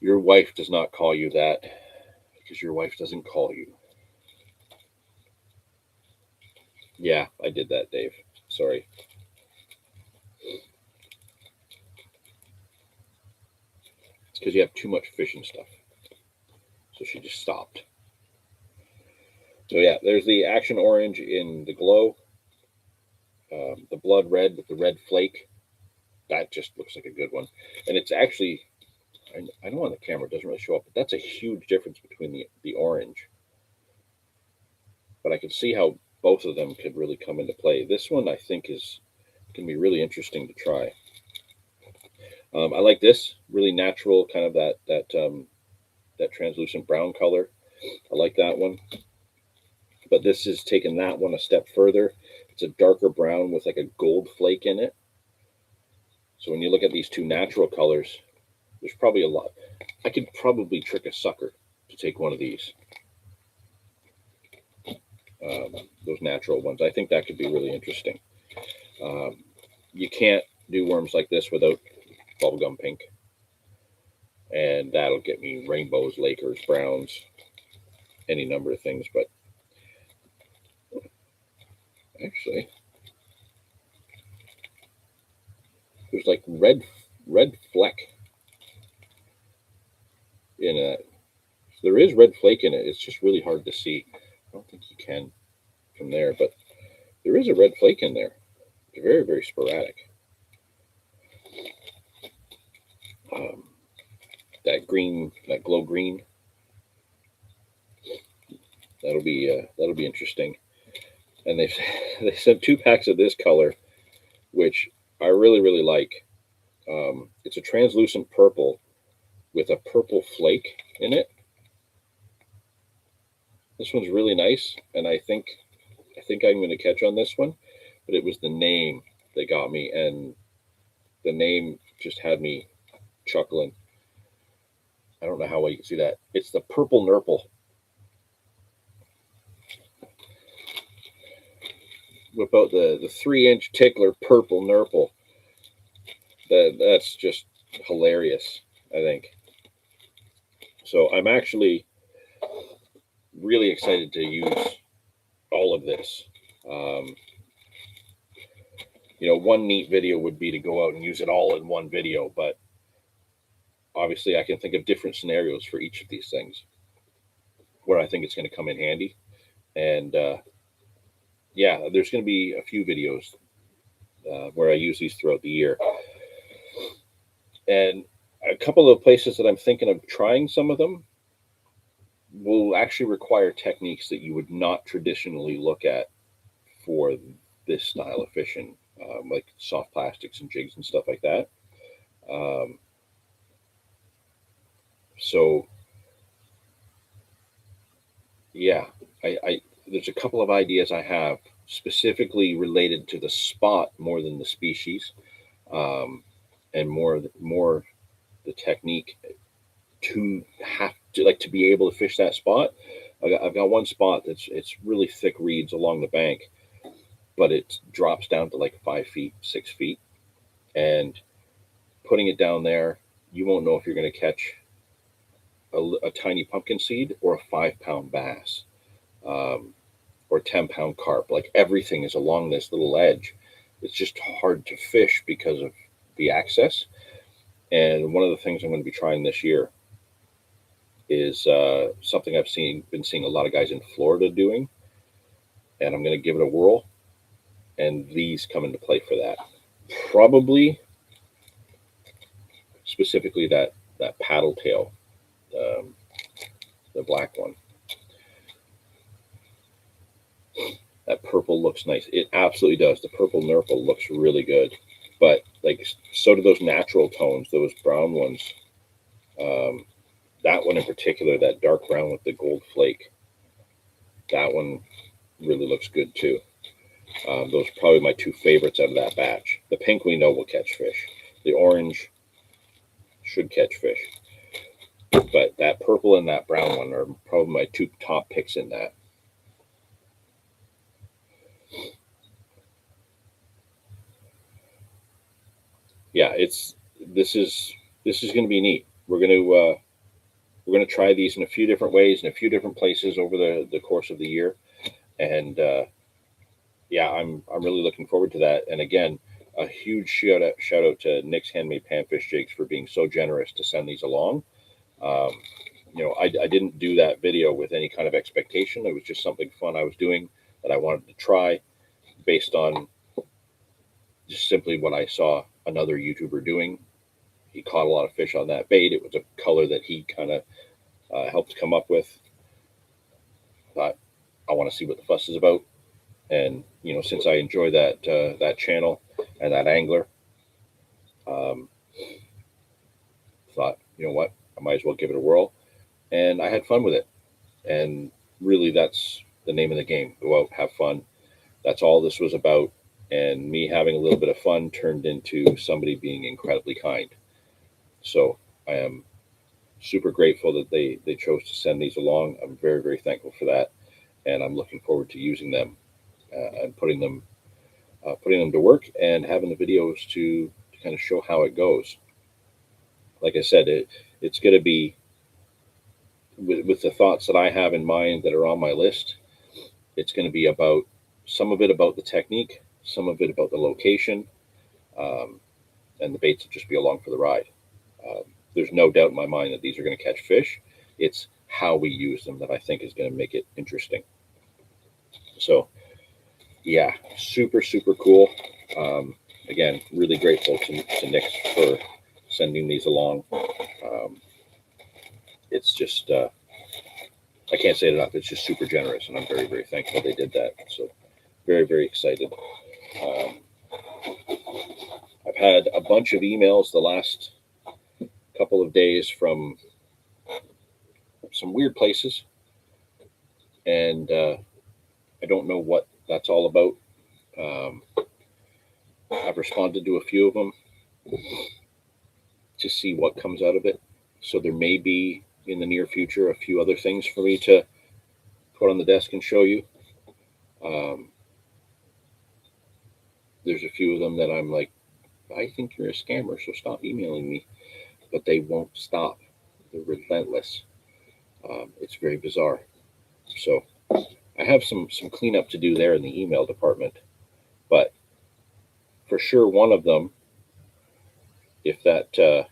Your wife does not call you that because your wife doesn't call you. Yeah, I did that, Dave. Sorry. It's because you have too much fishing stuff. So she just stopped. So yeah, there's the Action Orange in the glow. The Blood Red with the red flake. That just looks like a good one. And it's actually, I know on the camera it doesn't really show up, but that's a huge difference between the orange. But I can see how both of them could really come into play. This one I think is going to be really interesting to try. I like this really natural kind of that translucent brown color. I like that one. But this is taking that one a step further. It's a darker brown with like a gold flake in it. So when you look at these two natural colors, there's probably a lot. I could probably trick a sucker to take one of these. Those natural ones. I think that could be really interesting. You can't do worms like this without bubblegum pink. And that'll get me rainbows, Lakers, browns, any number of things. But actually, there's like red fleck in it. There is red flake in it. It's just really hard to see. I don't think you can from there, but there is a red flake in there. It's very, very sporadic. That green, that glow green, that'll be interesting. And they sent 2 packs of this color, which I really, really like. It's a translucent purple with a purple flake in it. This one's really nice, and I think I'm going to catch on this one. But it was the name that got me, and the name just had me chuckling. I don't know how well you can see that. It's the Purple Nurple. Whip out the 3-inch tickler Purple Nurple. That's just hilarious, I think. So I'm actually really excited to use all of this. One neat video would be to go out and use it all in one video, but obviously I can think of different scenarios for each of these things where I think it's going to come in handy. And yeah, there's going to be a few videos where I use these throughout the year. And a couple of places that I'm thinking of trying some of them will actually require techniques that you would not traditionally look at for this style of fishing, like soft plastics and jigs and stuff like that. So yeah, I there's a couple of ideas I have specifically related to the spot more than the species. and more the technique to have to like to be able to fish that spot. I've got one spot it's really thick reeds along the bank, but it drops down to like 5 feet, 6 feet, and putting it down there, you won't know if you're going to catch a tiny pumpkin seed or a 5 pound bass, um, or 10 pound carp. Like everything is along this little edge. It's just hard to fish because of the access. And one of the things I'm going to be trying this year is something been seeing a lot of guys in Florida doing, and I'm going to give it a whirl. And these come into play for that. Probably specifically that paddle tail, um, the black one. That purple looks nice. It absolutely does. The purple nurple looks really good, but like so do those natural tones, those brown ones. Um, that one in particular, that dark brown with the gold flake, that one really looks good too. Those are probably my two favorites out of that batch. The pink we know will catch fish. The orange should catch fish. But that purple and that brown one are probably my two top picks in that. Yeah, this is going to be neat. We're going to try these in a few different ways in a few different places over the course of the year, and yeah, I'm really looking forward to that. And again, a huge shout out to Nick's Handmade Panfish Jigs for being so generous to send these along. Um, I didn't do that video with any kind of expectation. It was just something fun I was doing that I wanted to try based on just simply what I saw another YouTuber doing. He caught a lot of fish on that bait. It was a color that he kind of helped come up with. Thought I want to see what the fuss is about, and since I enjoy that channel and that angler, um, thought what, I might as well give it a whirl, and I had fun with it. And really, that's the name of the game. Go out, have fun. That's all this was about. And me having a little bit of fun turned into somebody being incredibly kind. So I am super grateful that they chose to send these along. I'm very, very thankful for that. And I'm looking forward to using them and putting them to work and having the videos to kind of show how it goes. Like I said, it's going to be with the thoughts that I have in mind that are on my list. It's going to be about some of it about the technique, some of it about the location, um, and the baits will just be along for the ride. There's no doubt in my mind that these are going to catch fish. It's how we use them that I think is going to make it interesting. So, yeah, super, super cool. Again, really grateful to Nick for sending these along. It's just, I can't say it enough. It's just super generous, and I'm very, very thankful they did that. So, very, very excited. I've had a bunch of emails the last couple of days from some weird places, and I don't know what that's all about. I've responded to a few of them to see what comes out of it. So there may be in the near future a few other things for me to put on the desk and show you. There's a few of them that I'm like, I think you're a scammer, so stop emailing me. But they won't stop. They're relentless. It's very bizarre. So I have some cleanup to do there in the email department. But for sure, one of them, if that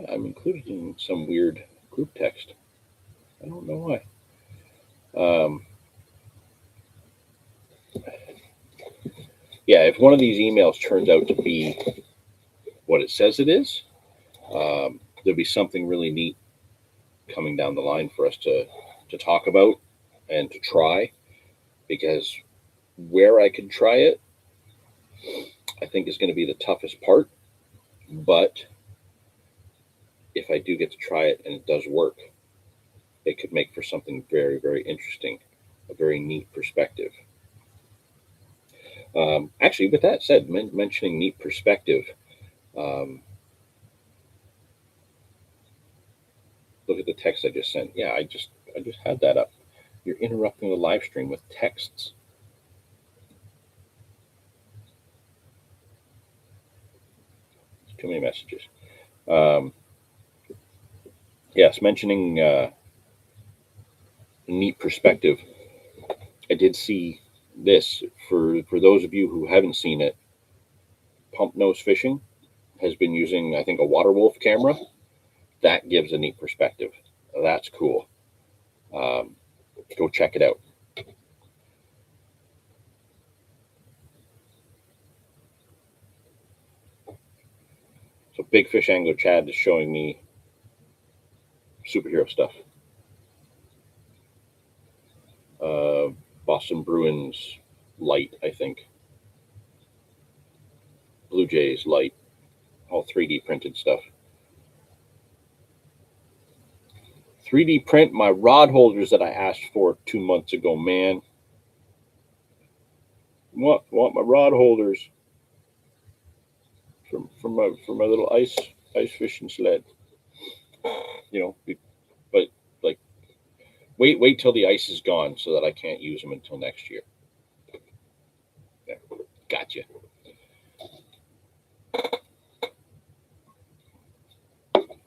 I'm included in some weird group text. I don't know why. Yeah, if one of these emails turns out to be what it says it is, there'll be something really neat coming down the line for us to talk about and to try. Because where I could try it, I think is going to be the toughest part. But if I do get to try it and it does work, it could make for something very, very interesting. a very neat perspective. Actually, with that said, mentioning neat perspective, look at the text I just sent. Yeah, I just had that up. You're interrupting the live stream with texts. Too many messages. Yes, mentioning neat perspective. I did see this for those of you who haven't seen it. Pump Nose Fishing has been using, I think, a water wolf camera. That gives a neat perspective. That's cool. Go check it out. So Big Fish Angler Chad is showing me superhero stuff. Boston Bruins light, I think. Blue Jays light. All 3D printed stuff. 3D print my rod holders that I asked for 2 months ago, man. Want my rod holders from my little ice fishing sled. You know, but like wait till the ice is gone so that I can't use them until next year. Yeah, gotcha.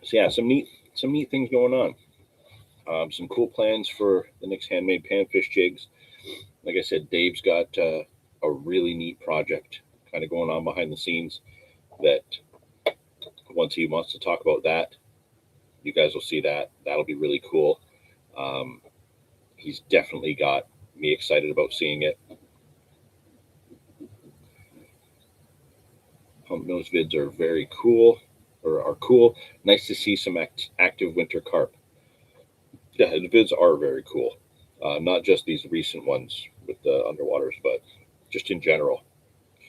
So yeah, some neat things going on. Some cool plans for the next handmade panfish jigs. Like I said, Dave's got a really neat project kind of going on behind the scenes that once he wants to talk about that, you guys will see that. That'll be really cool. He's definitely got me excited about seeing it. Pump nose vids are very cool, or are cool. Nice to see some active winter carp. Yeah, the vids are very cool. Not just these recent ones with the underwaters, but just in general.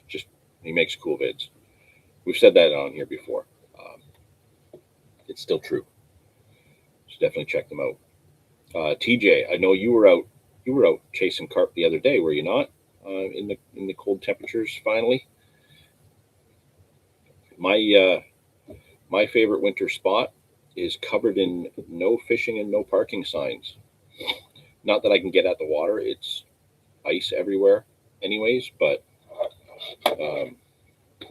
Just he makes cool vids. We've said that on here before. It's still true. So definitely check them out. TJ, I know you were out. You were out chasing carp the other day, were you not? In the cold temperatures, finally. My favorite winter spot is covered in no fishing and no parking signs. Not that I can get at the water; it's ice everywhere, anyways. But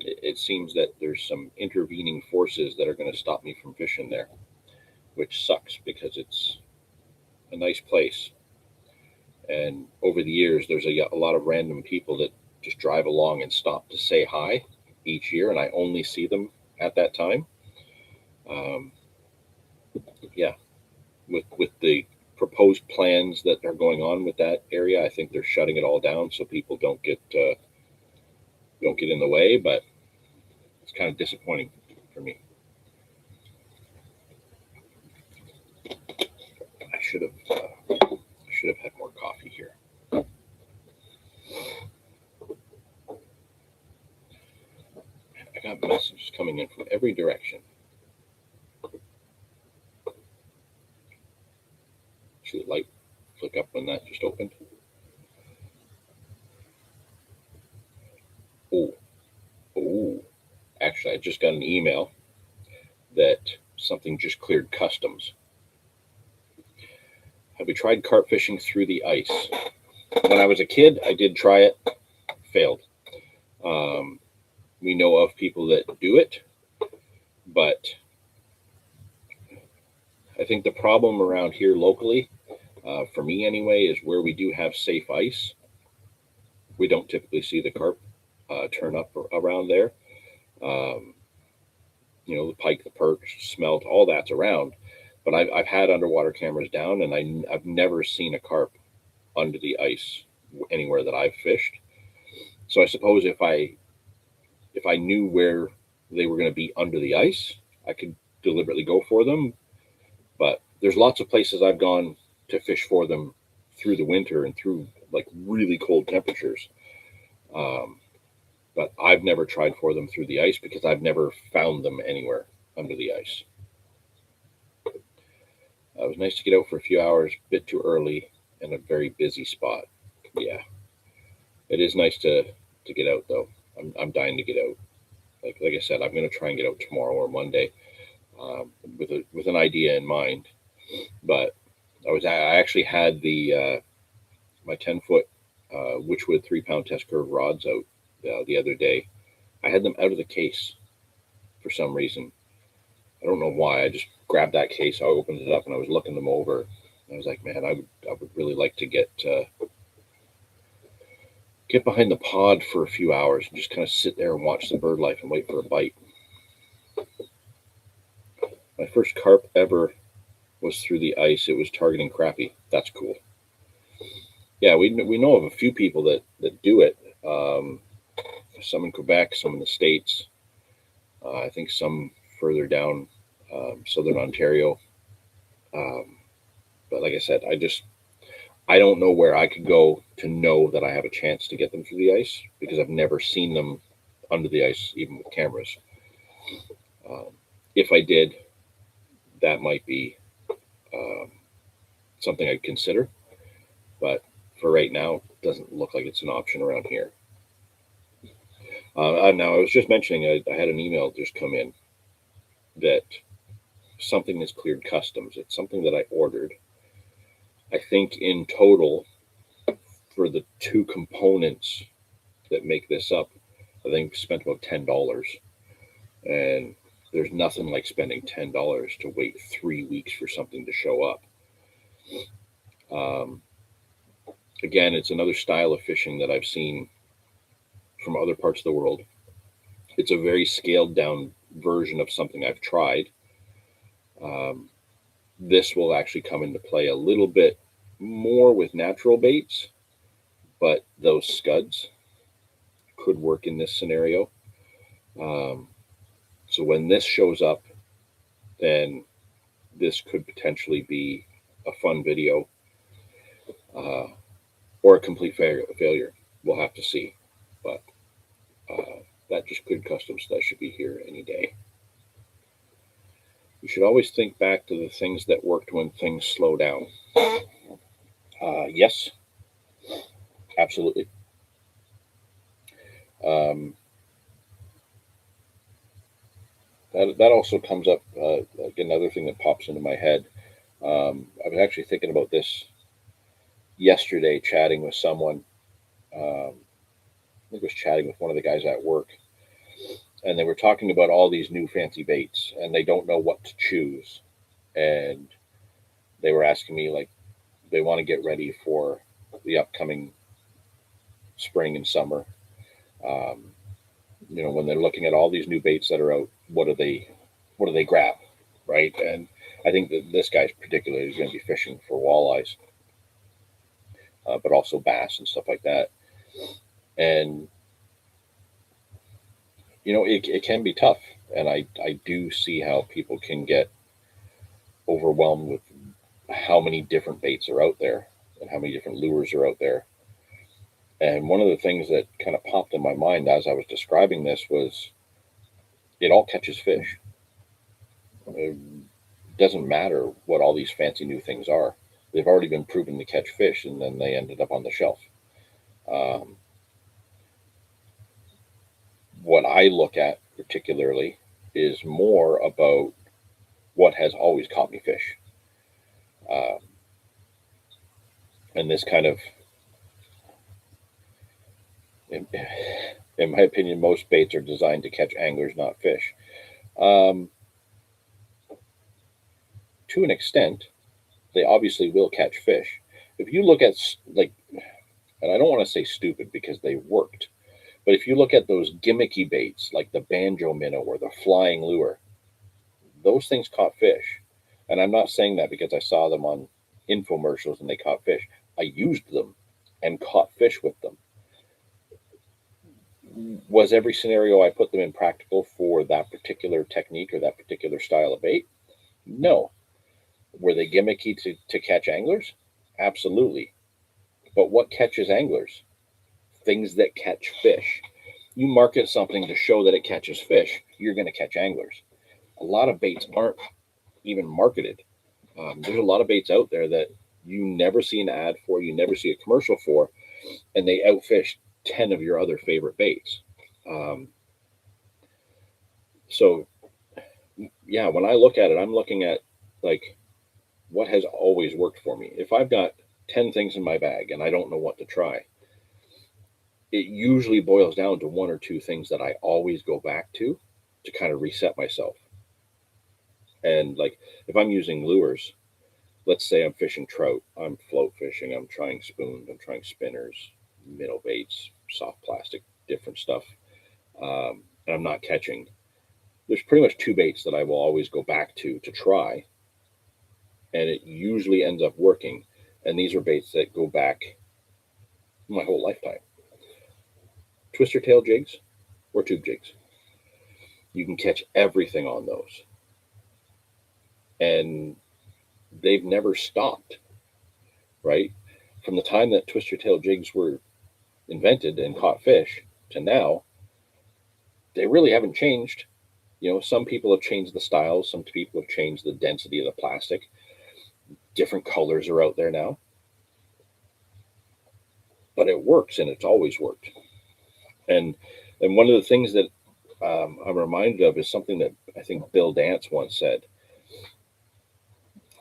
it seems that there's some intervening forces that are going to stop me from fishing there, which sucks because it's a nice place. And over the years, there's a lot of random people that just drive along and stop to say hi each year, and I only see them at that time. Um, yeah, with the proposed plans that are going on with that area, I think they're shutting it all down so people don't get in the way. But it's kind of disappointing for me. I should have had more coffee here. I got messages coming in from every direction. See the light flick up when that just opened. Oh, actually, I just got an email that something just cleared customs. Have we tried carp fishing through the ice? When I was a kid, I did try it, failed. We know of people that do it, but I think the problem around here locally, for me anyway, is where we do have safe ice. We don't typically see the carp turn up around there. The pike, the perch, smelt, all that's around. But I've had underwater cameras down, and I've never seen a carp under the ice anywhere that I've fished. So I suppose if I knew where they were going to be under the ice, I could deliberately go for them. But there's lots of places I've gone to fish for them through the winter and through like really cold temperatures. But I've never tried for them through the ice because I've never found them anywhere under the ice. It was nice to get out for a few hours, a bit too early. in a very busy spot. Yeah, it is nice to get out though. I'm dying to get out. Like I said, I'm going to try and get out tomorrow or Monday, with an idea in mind. But I actually had my 10-foot Witchwood 3-pound test curve rods out the other day. I had them out of the case for some reason. I don't know why. I just grabbed that case, I opened it up, and I was looking them over. And I was like, man, I would really like to get behind the pod for a few hours and just kind of sit there and watch the bird life and wait for a bite. My first carp ever was through the ice. It was targeting crappie. That's cool. Yeah, we know of a few people that do it. Some in Quebec, some in the States. I think some further down southern Ontario. But like I said, I don't know where I could go to know that I have a chance to get them through the ice, because I've never seen them under the ice, even with cameras. If I did, that might be something I'd consider. But for right now, it doesn't look like it's an option around here. Now, I was just mentioning, I had an email just come in that something is cleared customs. It's something that I ordered. I think in total, for the two components that make this up, I think spent about $10. And there's nothing like spending $10 to wait 3 weeks for something to show up. Again, it's another style of fishing that I've seen from other parts of the world. It's a very scaled down version of something I've tried. This will actually come into play a little bit more with natural baits, but those scuds could work in this scenario. So when this shows up, then this could potentially be a fun video, or a complete failure. We'll have to see. But that just cleared customs. That should be here any day. You should always think back to the things that worked when things slow down. Yes, absolutely. That also comes up, like another thing that pops into my head. I was actually thinking about this yesterday, chatting with someone. I think I was chatting with one of the guys at work, and they were talking about all these new fancy baits, and they don't know what to choose. And they were asking me, like, they want to get ready for the upcoming spring and summer. When they're looking at all these new baits that are out, what do they grab, right? And I think that this guy's particularly is going to be fishing for walleyes, but also bass and stuff like that. And it can be tough, and I do see how people can get overwhelmed with how many different baits are out there and how many different lures are out there. And one of the things that kind of popped in my mind as I was describing this was, it all catches fish. It doesn't matter what all these fancy new things are. They've already been proven to catch fish, and then they ended up on the shelf. What I look at particularly is more about what has always caught me fish. And this kind of, in my opinion, most baits are designed to catch anglers, not fish. To an extent, they obviously will catch fish. If you look at, like, and I don't want to say stupid because they worked, but if you look at those gimmicky baits like the banjo minnow or the flying lure, those things caught fish. And I'm not saying that because I saw them on infomercials and they caught fish. I used them and caught fish with them. Was every scenario I put them in practical for that particular technique or that particular style of bait? No. Were they gimmicky to catch anglers? Absolutely. But what catches anglers? Things that catch fish. You market something to show that it catches fish, you're going to catch anglers. A lot of baits aren't even marketed. There's a lot of baits out there that you never see an ad for, you never see a commercial for, and they outfish 10 of your other favorite baits. So yeah, when I look at it, I'm looking at like what has always worked for me. If I've got 10 things in my bag and I don't know what to try, it usually boils down to one or two things that I always go back to kind of reset myself. And like if I'm using lures, let's say I'm fishing trout, I'm float fishing, I'm trying spoons, I'm trying spinners, minnow baits, soft plastic, different stuff, and I'm not catching. There's pretty much two baits that I will always go back to try, and it usually ends up working. And these are baits that go back my whole lifetime. Twister tail jigs or tube jigs. You can catch everything on those. And they've never stopped, right? From the time that twister tail jigs were invented and caught fish to now, they really haven't changed. You know, some people have changed the styles, some people have changed the density of the plastic. Different colors are out there now. But it works, and it's always worked. And one of the things that I'm reminded of is something that I think Bill Dance once said.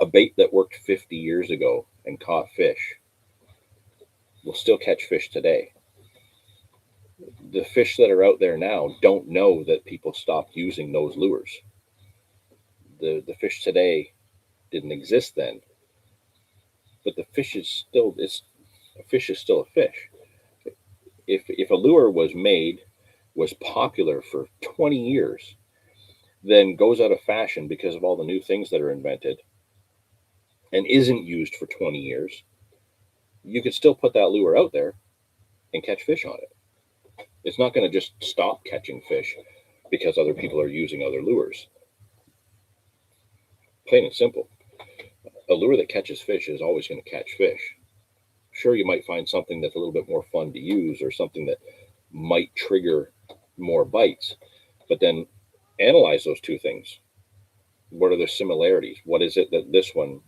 A bait that worked 50 years ago and caught fish will still catch fish today. The fish that are out there now don't know that people stopped using those lures. The fish today didn't exist then, but the fish is still a fish is still a fish. If a lure was made, was popular for 20 years, then goes out of fashion because of all the new things that are invented, and isn't used for 20 years, you could still put that lure out there and catch fish on it. It's not going to just stop catching fish because other people are using other lures. Plain and simple. A lure that catches fish is always going to catch fish. Sure, you might find something that's a little bit more fun to use or something that might trigger more bites, but then analyze those two things. What are the similarities? What is it that this one,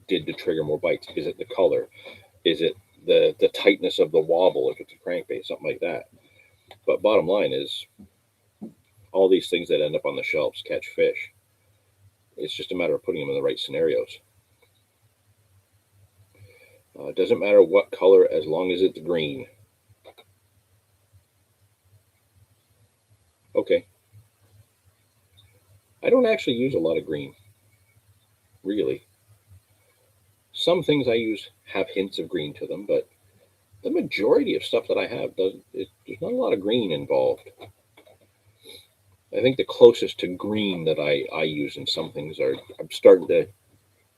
did to trigger more bites? Is it the color? Is it the tightness of the wobble if it's a crankbait, something like that? But bottom line is, all these things that end up on the shelves catch fish. It's just a matter of putting them in the right scenarios. It doesn't matter what color as long as it's green. Okay. I don't actually use a lot of green, really. Some things I use have hints of green to them, but the majority of stuff that I have there's not a lot of green involved. I think the closest to green that I use in some things I'm starting to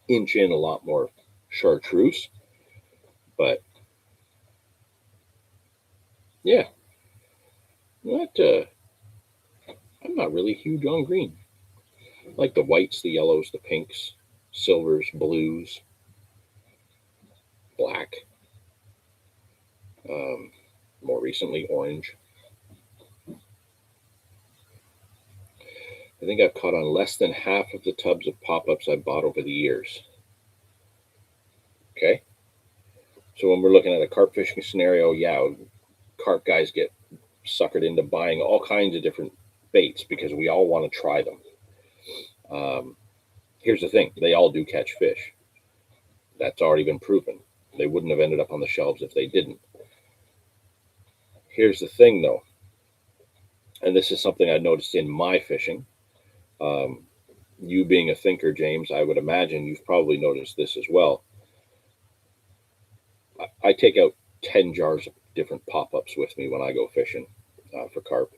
inch in a lot more chartreuse, but yeah, I'm not really huge on green. I like the whites, the yellows, the pinks, silvers, blues, black. More recently, orange. I think I've caught on less than half of the tubs of pop-ups I've bought over the years. Okay? So when we're looking at a carp fishing scenario, yeah, carp guys get suckered into buying all kinds of different baits because we all want to try them. Here's the thing. They all do catch fish. That's already been proven. They wouldn't have ended up on the shelves if they didn't. Here's the thing, though, and this is something I noticed in my fishing. You being a thinker, James, I would imagine you've probably noticed this as well. I take out 10 jars of different pop-ups with me when I go fishing for carp.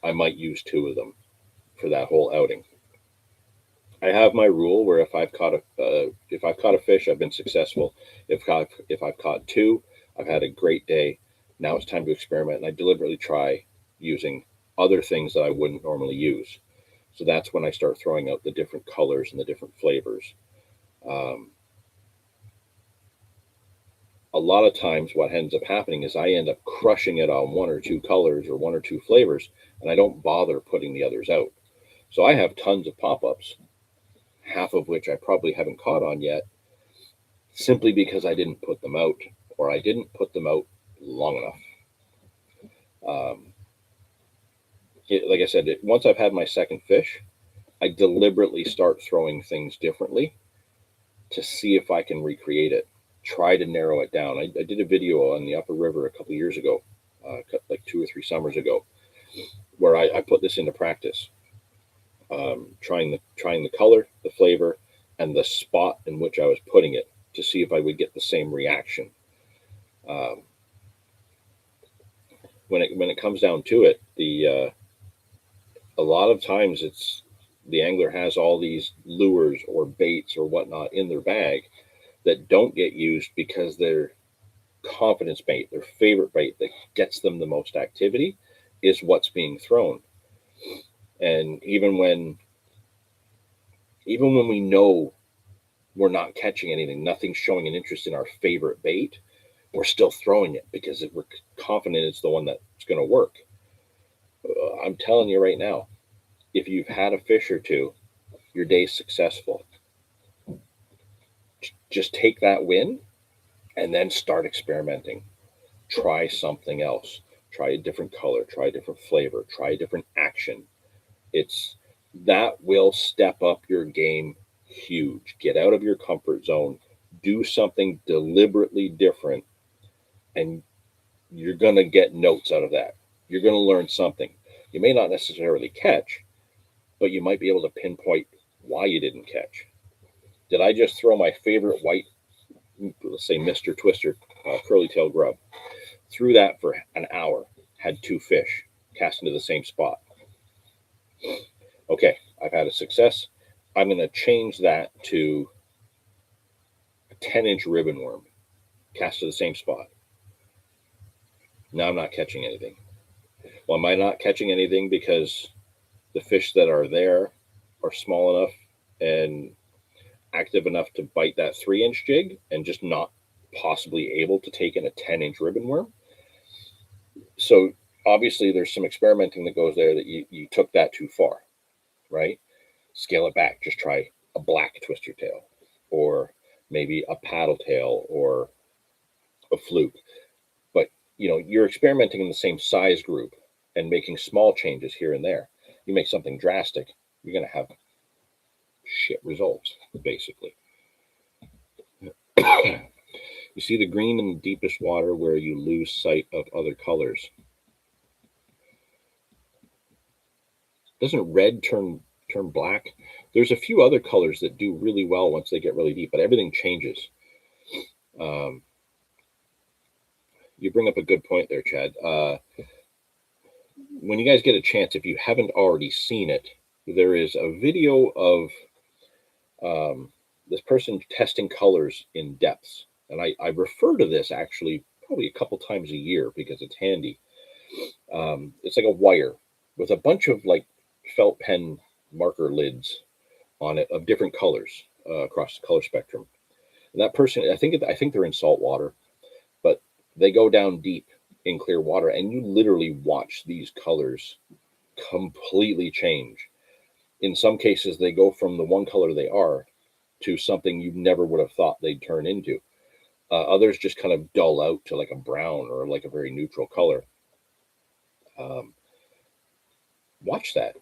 I might use 2 of them for that whole outing. I have my rule where if I've caught a fish, I've been successful. If I've caught 2, I've had a great day. Now it's time to experiment, and I deliberately try using other things that I wouldn't normally use. So that's when I start throwing out the different colors and the different flavors. A lot of times what ends up happening is I end up crushing it on 1 or 2 colors or 1 or 2 flavors, and I don't bother putting the others out. So I have tons of pop-ups, half of which I probably haven't caught on yet, simply because I didn't put them out, or I didn't put them out long enough. Like I said, once I've had my second fish, I deliberately start throwing things differently to see if I can recreate it. Try to narrow it down. I did a video on the Upper River a couple of years ago, like 2 or 3 summers ago, where I put this into practice, trying the color, the flavor, and the spot in which I was putting it to see if I would get the same reaction. Um, when it comes down to it, a lot of times it's the angler has all these lures or baits or whatnot in their bag that don't get used because their confidence bait, their favorite bait that gets them the most activity, is what's being thrown. And even when we know we're not catching anything, nothing's showing an interest in our favorite bait, we're still throwing it because we're confident it's the one that's going to work. I'm telling you right now, if you've had a fish or two, your day's successful. Just take that win and then start experimenting. Try something else. Try a different color. Try a different flavor. Try a different action. That will step up your game huge. Get out of your comfort zone. Do something deliberately different, and you're going to get notes out of that. You're going to learn something. You may not necessarily catch, but you might be able to pinpoint why you didn't catch. Did I just throw my favorite white, let's say Mr. Twister curly tail grub, threw that for an hour, had 2 fish cast into the same spot? Okay, I've had a success. I'm going to change that to a 10-inch ribbon worm cast to the same spot. Now I'm not catching anything. Well, am I not catching anything because the fish that are there are small enough and active enough to bite that 3-inch jig and just not possibly able to take in a 10-inch ribbon worm? So obviously there's some experimenting that goes there that you took that too far, right? Scale it back. Just try a black twister tail, or maybe a paddle tail, or a fluke. But you're experimenting in the same size group and making small changes here and there. You make something drastic, you're going to have shit results, basically. You see the green in the deepest water where you lose sight of other colors. Doesn't red turn black? There's a few other colors that do really well once they get really deep, but everything changes. You bring up a good point there, Chad. When you guys get a chance, if you haven't already seen it, there is a video of this person testing colors in depths. And I refer to this actually probably a couple times a year because it's handy. It's like a wire with a bunch of like felt pen marker lids on it of different colors across the color spectrum. And that person, I think they're in salt water, but they go down deep in clear water, and you literally watch these colors completely change. In some cases, they go from the one color they are to something you never would have thought they'd turn into. Others just kind of dull out to like a brown or like a very neutral color. Watch that.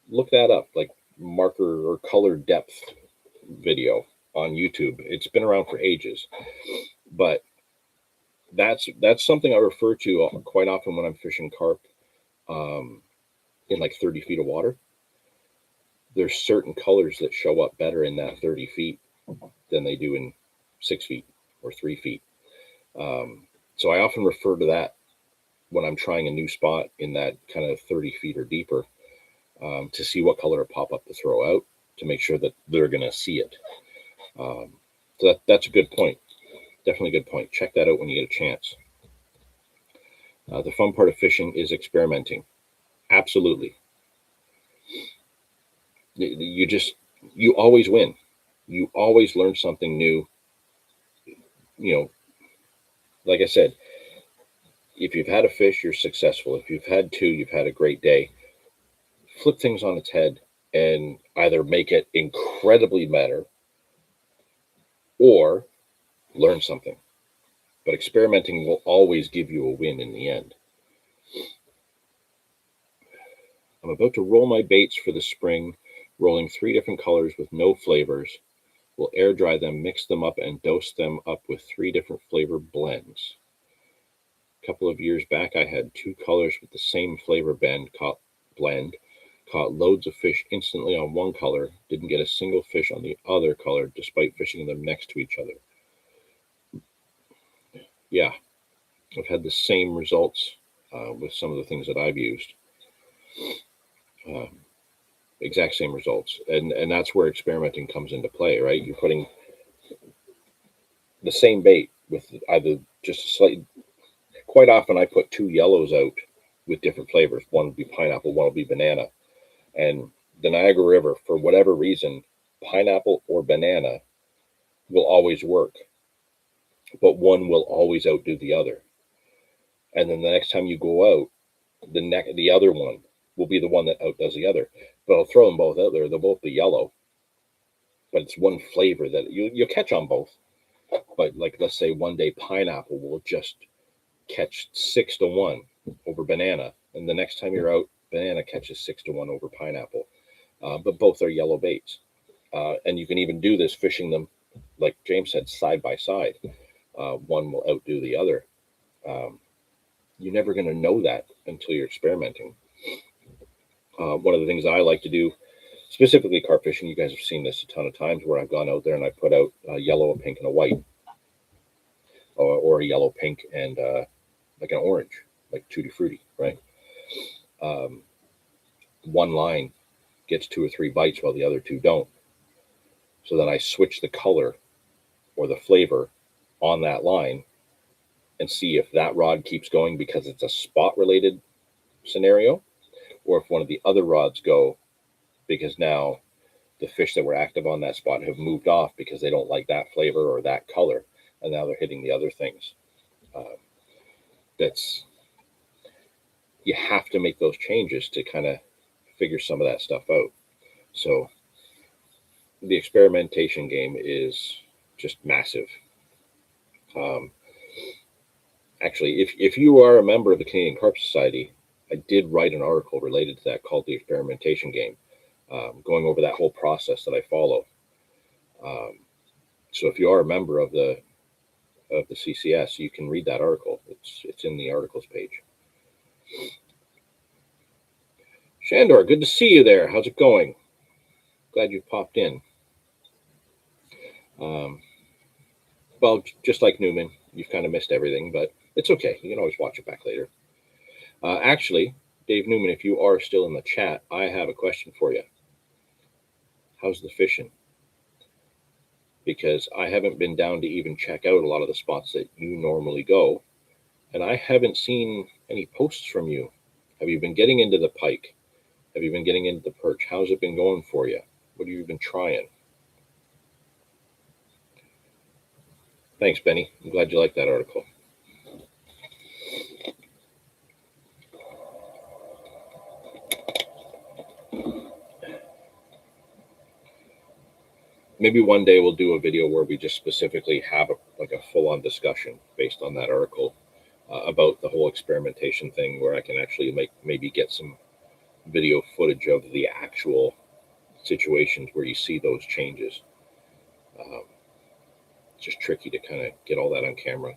Look that up, like marker or color depth video on YouTube. It's been around for ages, but that's something I refer to quite often when I'm fishing carp in like 30 feet of water. There's certain colors that show up better in that 30 feet than they do in 6 feet or 3 feet. So I often refer to that when I'm trying a new spot in that kind of 30 feet or deeper, to see what color to pop up to throw out to make sure that they're going to see it. So that's a good point. Definitely a good point. Check that out when you get a chance. The fun part of fishing is experimenting. Absolutely. You always win. You always learn something new. Like I said, if you've had a fish, you're successful. If you've had 2, you've had a great day. Flip things on its head and either make it incredibly better or learn something. But experimenting will always give you a win in the end. I'm about to roll my baits for the spring, rolling 3 different colors with no flavors. We'll air dry them, mix them up, and dose them up with 3 different flavor blends. A couple of years back, I had 2 colors with the same flavor blend, caught loads of fish instantly on one color, didn't get a single fish on the other color despite fishing them next to each other. Yeah, I've had the same results with some of the things that I've used. Exact same results. And that's where experimenting comes into play, right? You're putting the same bait with either just a slight. Quite often, I put 2 yellows out with different flavors. One will be pineapple, one will be banana. And the Niagara River, for whatever reason, pineapple or banana will always work, but one will always outdo the other. And then the next time you go out, the other one will be the one that outdoes the other. But I'll throw them both out there. They'll both be yellow, but it's one flavor that you'll catch on both. But like, let's say one day pineapple will just catch 6-1 over banana, and the next time you're out, banana catches 6-1 over pineapple. But both are yellow baits, and you can even do this fishing them, like James said, side by side. One will outdo the other. You're never going to know that until you're experimenting. One of the things I like to do, specifically carp fishing, you guys have seen this a ton of times, where I've gone out there and I put out a yellow, a pink, and a white, or a yellow, pink, and like an orange, like Tutti Frutti, right? One line gets 2 or 3 bites while the other 2 don't. So then I switch the color or the flavor on that line and see if that rod keeps going because it's a spot related scenario, or if one of the other rods go because now the fish that were active on that spot have moved off because they don't like that flavor or that color, and now they're hitting the other things. That's You have to make those changes to kind of figure some of that stuff out. So the experimentation game is just massive. Actually, if you are a member of the Canadian Carp Society, I did write an article related to that called The Experimentation Game, going over that whole process that I follow. So if you are a member of the CCS, you can read that article. It's in the articles page. Shandor, good to see you there. How's it going? Glad you popped in. Well, just like Newman, you've kind of missed everything, but it's okay. You can always watch it back later. Actually, Dave Newman, if you are still in the chat, I have a question for you. How's the fishing? Because I haven't been down to even check out a lot of the spots that you normally go, and I haven't seen any posts from you. Have you been getting into the pike? Have you been getting into the perch? How's it been going for you? What have you been trying? Thanks, Benny. I'm glad you liked that article. Maybe one day we'll do a video where we just specifically have a full-on discussion based on that article about the whole experimentation thing, where I can actually maybe get some video footage of the actual situations where you see those changes. It's just tricky to kind of get all that on camera.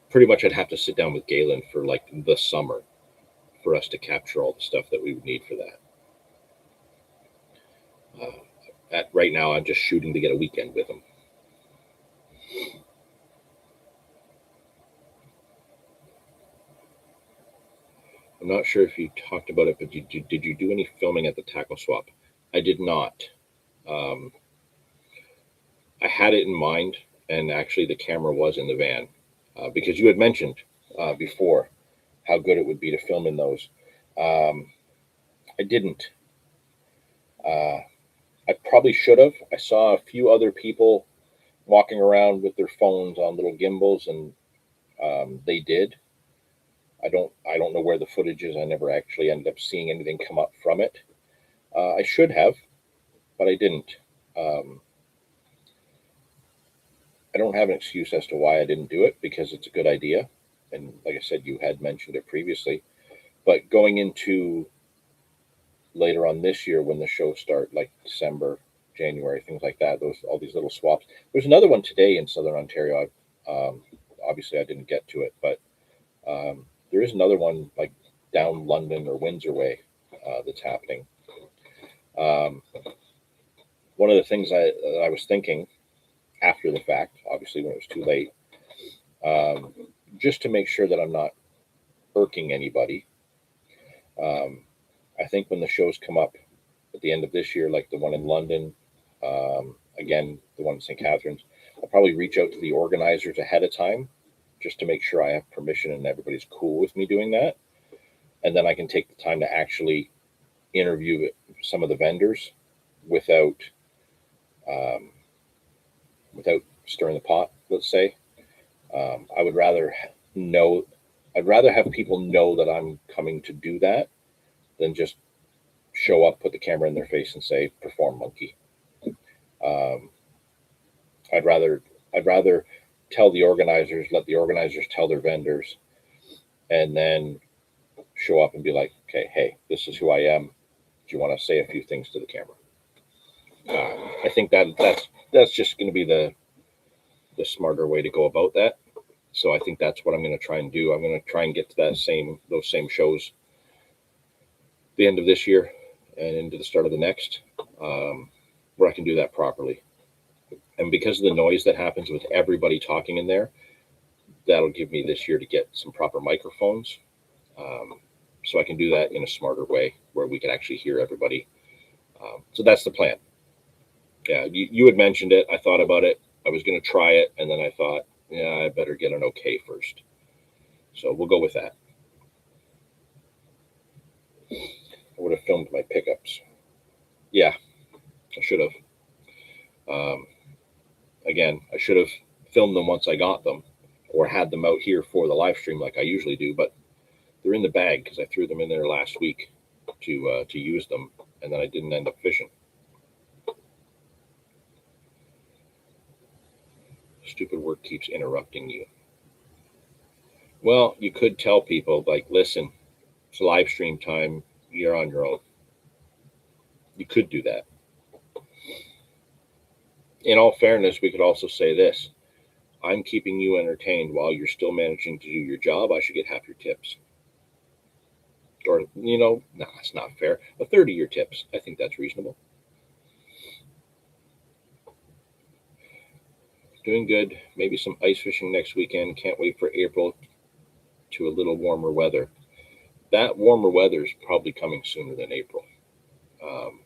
Pretty much I'd have to sit down with Galen for like the summer for us to capture all the stuff that we would need for that. Right now, I'm just shooting to get a weekend with him. I'm not sure if you talked about it, but did you do any filming at the tackle swap? I did not. I had it in mind, and actually the camera was in the van because you had mentioned before how good it would be to film in those. I didn't. I probably should have. I saw a few other people walking around with their phones on little gimbals, and they did. I don't know where the footage is. I never actually ended up seeing anything come up from it. I should have, but I didn't. I don't have an excuse as to why I didn't do it, because it's a good idea. And like I said, you had mentioned it previously. But going into later on this year, when the shows start, like December, January, things like that, those all these little swaps. There's another one today in Southern Ontario. Obviously, I didn't get to it, but there is another one like down London or Windsor way that's happening. Um, One of the things I was thinking after the fact, obviously when it was too late, um, just to make sure that I'm not irking anybody. Um, I think when the shows come up at the end of this year, like the one in London, again, the one in St. Catharines, I'll probably reach out to the organizers ahead of time just to make sure I have permission and everybody's cool with me doing that. And then I can take the time to actually interview some of the vendors without um, without stirring the pot, let's say. I would rather know, I'd rather have people know that I'm coming to do that than just show up, put the camera in their face, and say, "Perform, monkey." Um, I'd rather I'd rather tell the organizers, let the organizers tell their vendors, and then show up and be like, "Okay, hey, this is who I am. Do you want to say a few things to the camera?" I think that's just going to be the smarter way to go about that. So I think that's what I'm going to try and do. I'm going to try and get to those same shows the end of this year and into the start of the next, where I can do that properly. And because of the noise that happens with everybody talking in there, that'll give me this year to get some proper microphones, so I can do that in a smarter way where we can actually hear everybody. So that's the plan. Yeah, you had mentioned it. I thought about it. I was going to try it, and then I thought, yeah, I better get an okay first. So we'll go with that. I would have filmed my pickups. Yeah, I should have. Um, Again, I should have filmed them once I got them, or had them out here for the live stream like I usually do. But they're in the bag because I threw them in there last week to use them, and then I didn't end up fishing. Stupid work keeps interrupting you. Well, you could tell people, like, listen, it's live stream time. You're on your own. You could do that. In all fairness, we could also say this: I'm keeping you entertained while you're still managing to do your job. I should get half your tips. Or, no, that's not fair. A third of your tips. I think that's reasonable. Doing good. Maybe some ice fishing next weekend. Can't wait for April to a little warmer weather. That warmer weather is probably coming sooner than April. Um,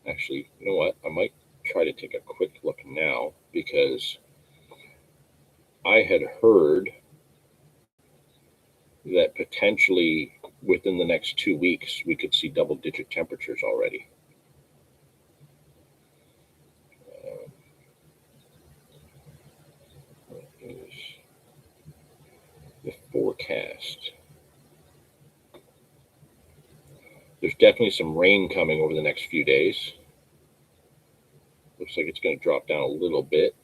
Actually, you know what? I might try to take a quick look now, because I had heard that potentially within the next 2 weeks we could see double-digit temperatures already. What is the forecast? There's definitely some rain coming over the next few days. Looks like it's going to drop down a little bit.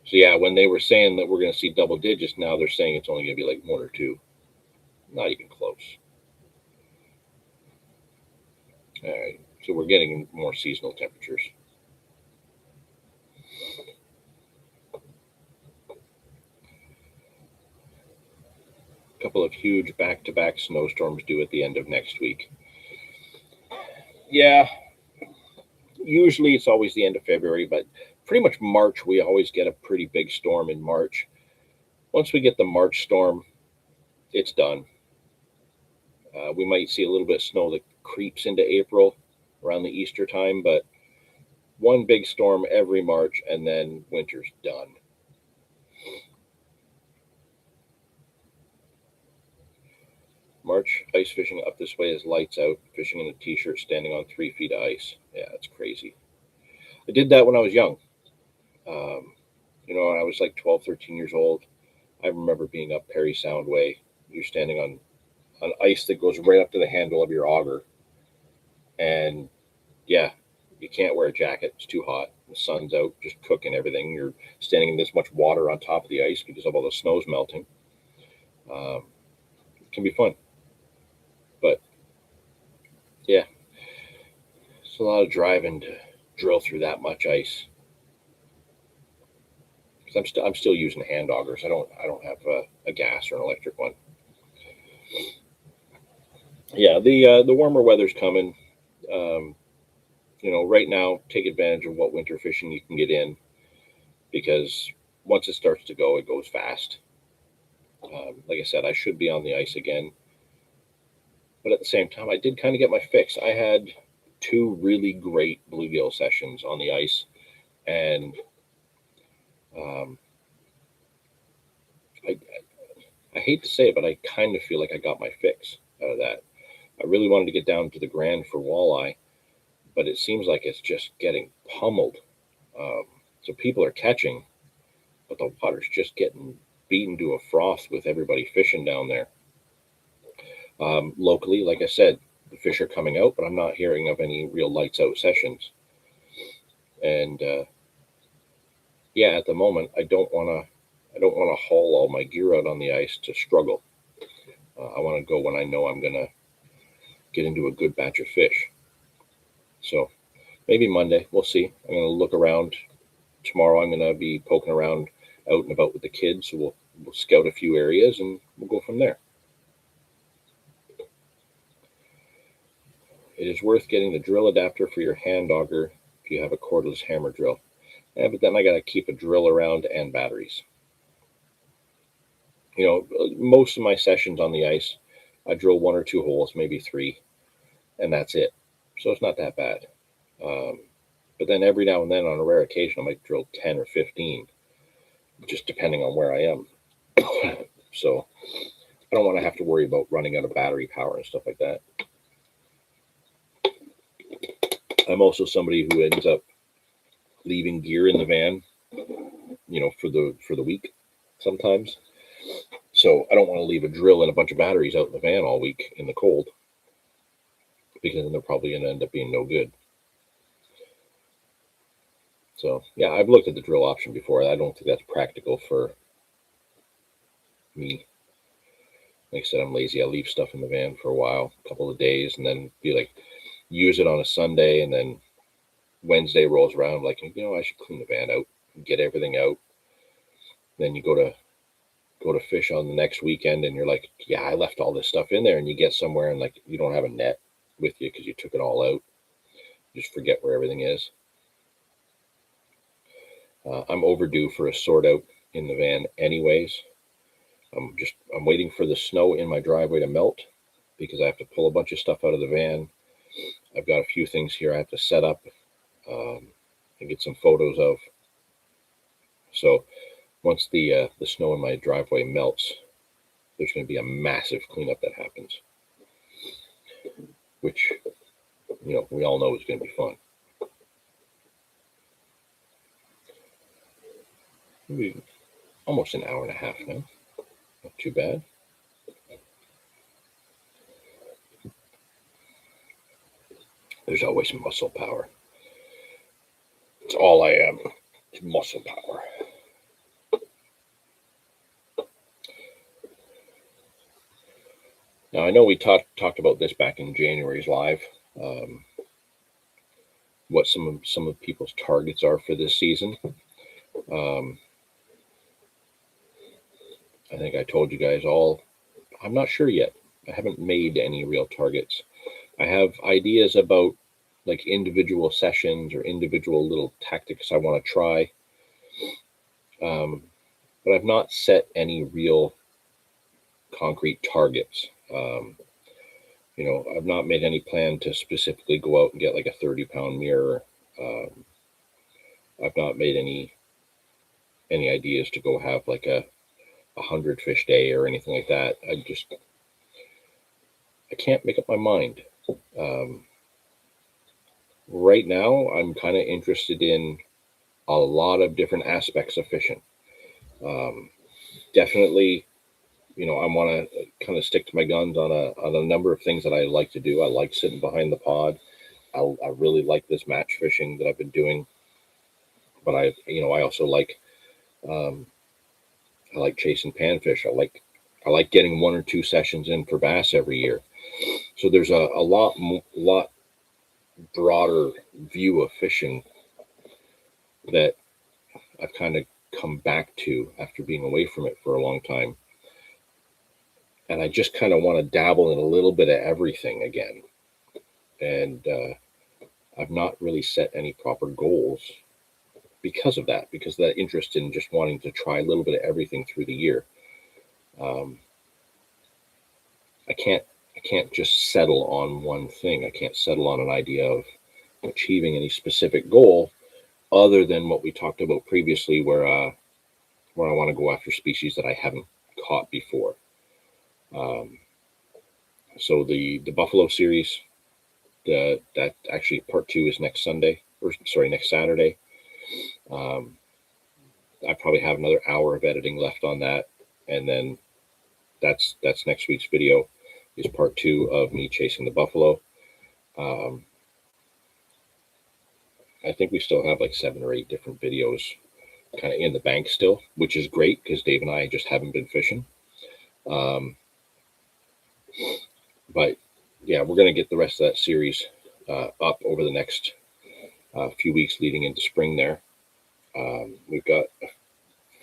So yeah, when they were saying that we're going to see double digits, now they're saying it's only going to be like 1 or 2. Not even close. All right, so we're getting more seasonal temperatures. A couple of huge back-to-back snowstorms due at the end of next week. Yeah, usually it's always the end of February, but pretty much March, we always get a pretty big storm in March. Once we get the March storm, it's done. We might see a little bit of snow that creeps into April around the Easter time, but one big storm every March, and then winter's done. March ice fishing up this way is lights out, fishing in a t-shirt, standing on 3 feet of ice. Yeah, it's crazy. I did that when I was young. When I was like 12, 13 years old. I remember being up Perry Sound Way. You're standing on ice that goes right up to the handle of your auger. And yeah, You can't wear a jacket. It's too hot. The sun's out, just cooking everything. You're standing in this much water on top of the ice because of all the snow's melting. It can be fun. But yeah, it's a lot of driving to drill through that much ice. Because I'm still using hand augers. I don't have a gas or an electric one. Yeah, the warmer weather's coming. Um, right now, take advantage of what winter fishing you can get in, because once it starts to go, it goes fast. Like I said, I should be on the ice again, but at the same time, I did kind of get my fix. I had two really great bluegill sessions on the ice, and um, I hate to say it, but I kind of feel like I got my fix out of that. I really wanted to get down to the Grand for walleye, but it seems like it's just getting pummeled. So people are catching, but the water's just getting beaten to a froth with everybody fishing down there. Locally, like I said, the fish are coming out, but I'm not hearing of any real lights out sessions. And yeah, at the moment, I don't want to haul all my gear out on the ice to struggle. I want to go when I know I'm gonna get into a good batch of fish. So maybe Monday, we'll see. I'm gonna look around. Tomorrow, I'm gonna be poking around out and about with the kids. So we'll scout a few areas and we'll go from there. It is worth getting the drill adapter for your hand auger if you have a cordless hammer drill. Yeah, but then I got to keep a drill around and batteries. Most of my sessions on the ice, I drill 1 or 2 holes, maybe 3, and that's it. So it's not that bad. But then every now and then, on a rare occasion, I might drill 10 or 15, just depending on where I am. So I don't want to have to worry about running out of battery power and stuff like that. I'm also somebody who ends up leaving gear in the van, for the week sometimes. So I don't want to leave a drill and a bunch of batteries out in the van all week in the cold, because then they're probably going to end up being no good. So yeah, I've looked at the drill option before. I don't think that's practical for me. Like I said, I'm lazy. I leave stuff in the van for a while, a couple of days, and then be like, use it on a Sunday, and then Wednesday rolls around, like, I should clean the van out and get everything out. Then you go to fish on the next weekend, and you're like, yeah, I left all this stuff in there, and you get somewhere and like you don't have a net with you because you took it all out. You just forget where everything is. I'm overdue for a sort out in the van anyways. I'm waiting for the snow in my driveway to melt, because I have to pull a bunch of stuff out of the van. I've got a few things here I have to set up and get some photos of. So once the snow in my driveway melts, there's going to be a massive cleanup that happens, which we all know is going to be fun. Maybe almost an hour and a half now. Not too bad. There's always muscle power. It's all I am. It's muscle power. Now, I know we talked about this back in January's live, what some of people's targets are for this season. I think I told you guys all, I'm not sure yet. I haven't made any real targets. I have ideas about like individual sessions or individual little tactics I want to try. But I've not set any real concrete targets. I've not made any plan to specifically go out and get like a 30-pound mirror. I've not made any ideas to go have like a 100 fish day or anything like that. I can't make up my mind. Right now, I'm kind of interested in a lot of different aspects of fishing. Definitely, I want to kind of stick to my guns on a number of things that I like to do. I like sitting behind the pod. I really like this match fishing that I've been doing, but I also I like chasing panfish. I like getting 1 or 2 sessions in for bass every year. So there's a lot broader view of fishing that I've kind of come back to after being away from it for a long time. And I just kind of want to dabble in a little bit of everything again. And I've not really set any proper goals because of that interest in just wanting to try a little bit of everything through the year. I can't just settle on one thing. I can't settle on an idea of achieving any specific goal other than what we talked about previously, where I want to go after species that I haven't caught before. So the Buffalo series, that actually part 2 is next Saturday. I probably have another hour of editing left on that, and then that's next week's video is part 2 of me chasing the buffalo. I think we still have like 7 or 8 different videos kind of in the bank still, which is great because Dave and I just haven't been fishing. But yeah, we're going to get the rest of that series up over the next few weeks leading into spring there. We've got a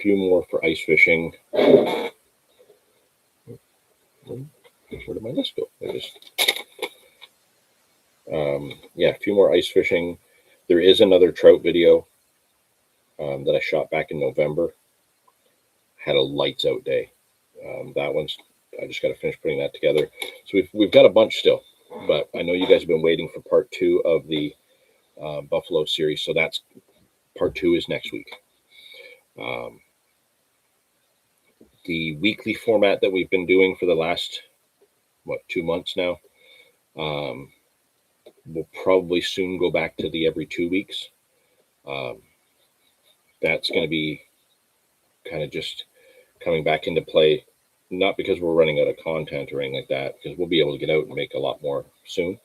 few more for ice fishing. Where did my list go? Yeah, a few more ice fishing. There is another trout video that I shot back in November. Had a lights out day. That one's, I just got to finish putting that together. So we've got a bunch still, but I know you guys have been waiting for part 2 of the Buffalo series. So that's part 2 is next week. The weekly format that we've been doing for the last 2 months now, we'll probably soon go back to the every 2 weeks. That's going to be kind of just coming back into play, not because we're running out of content or anything like that, because we'll be able to get out and make a lot more soon.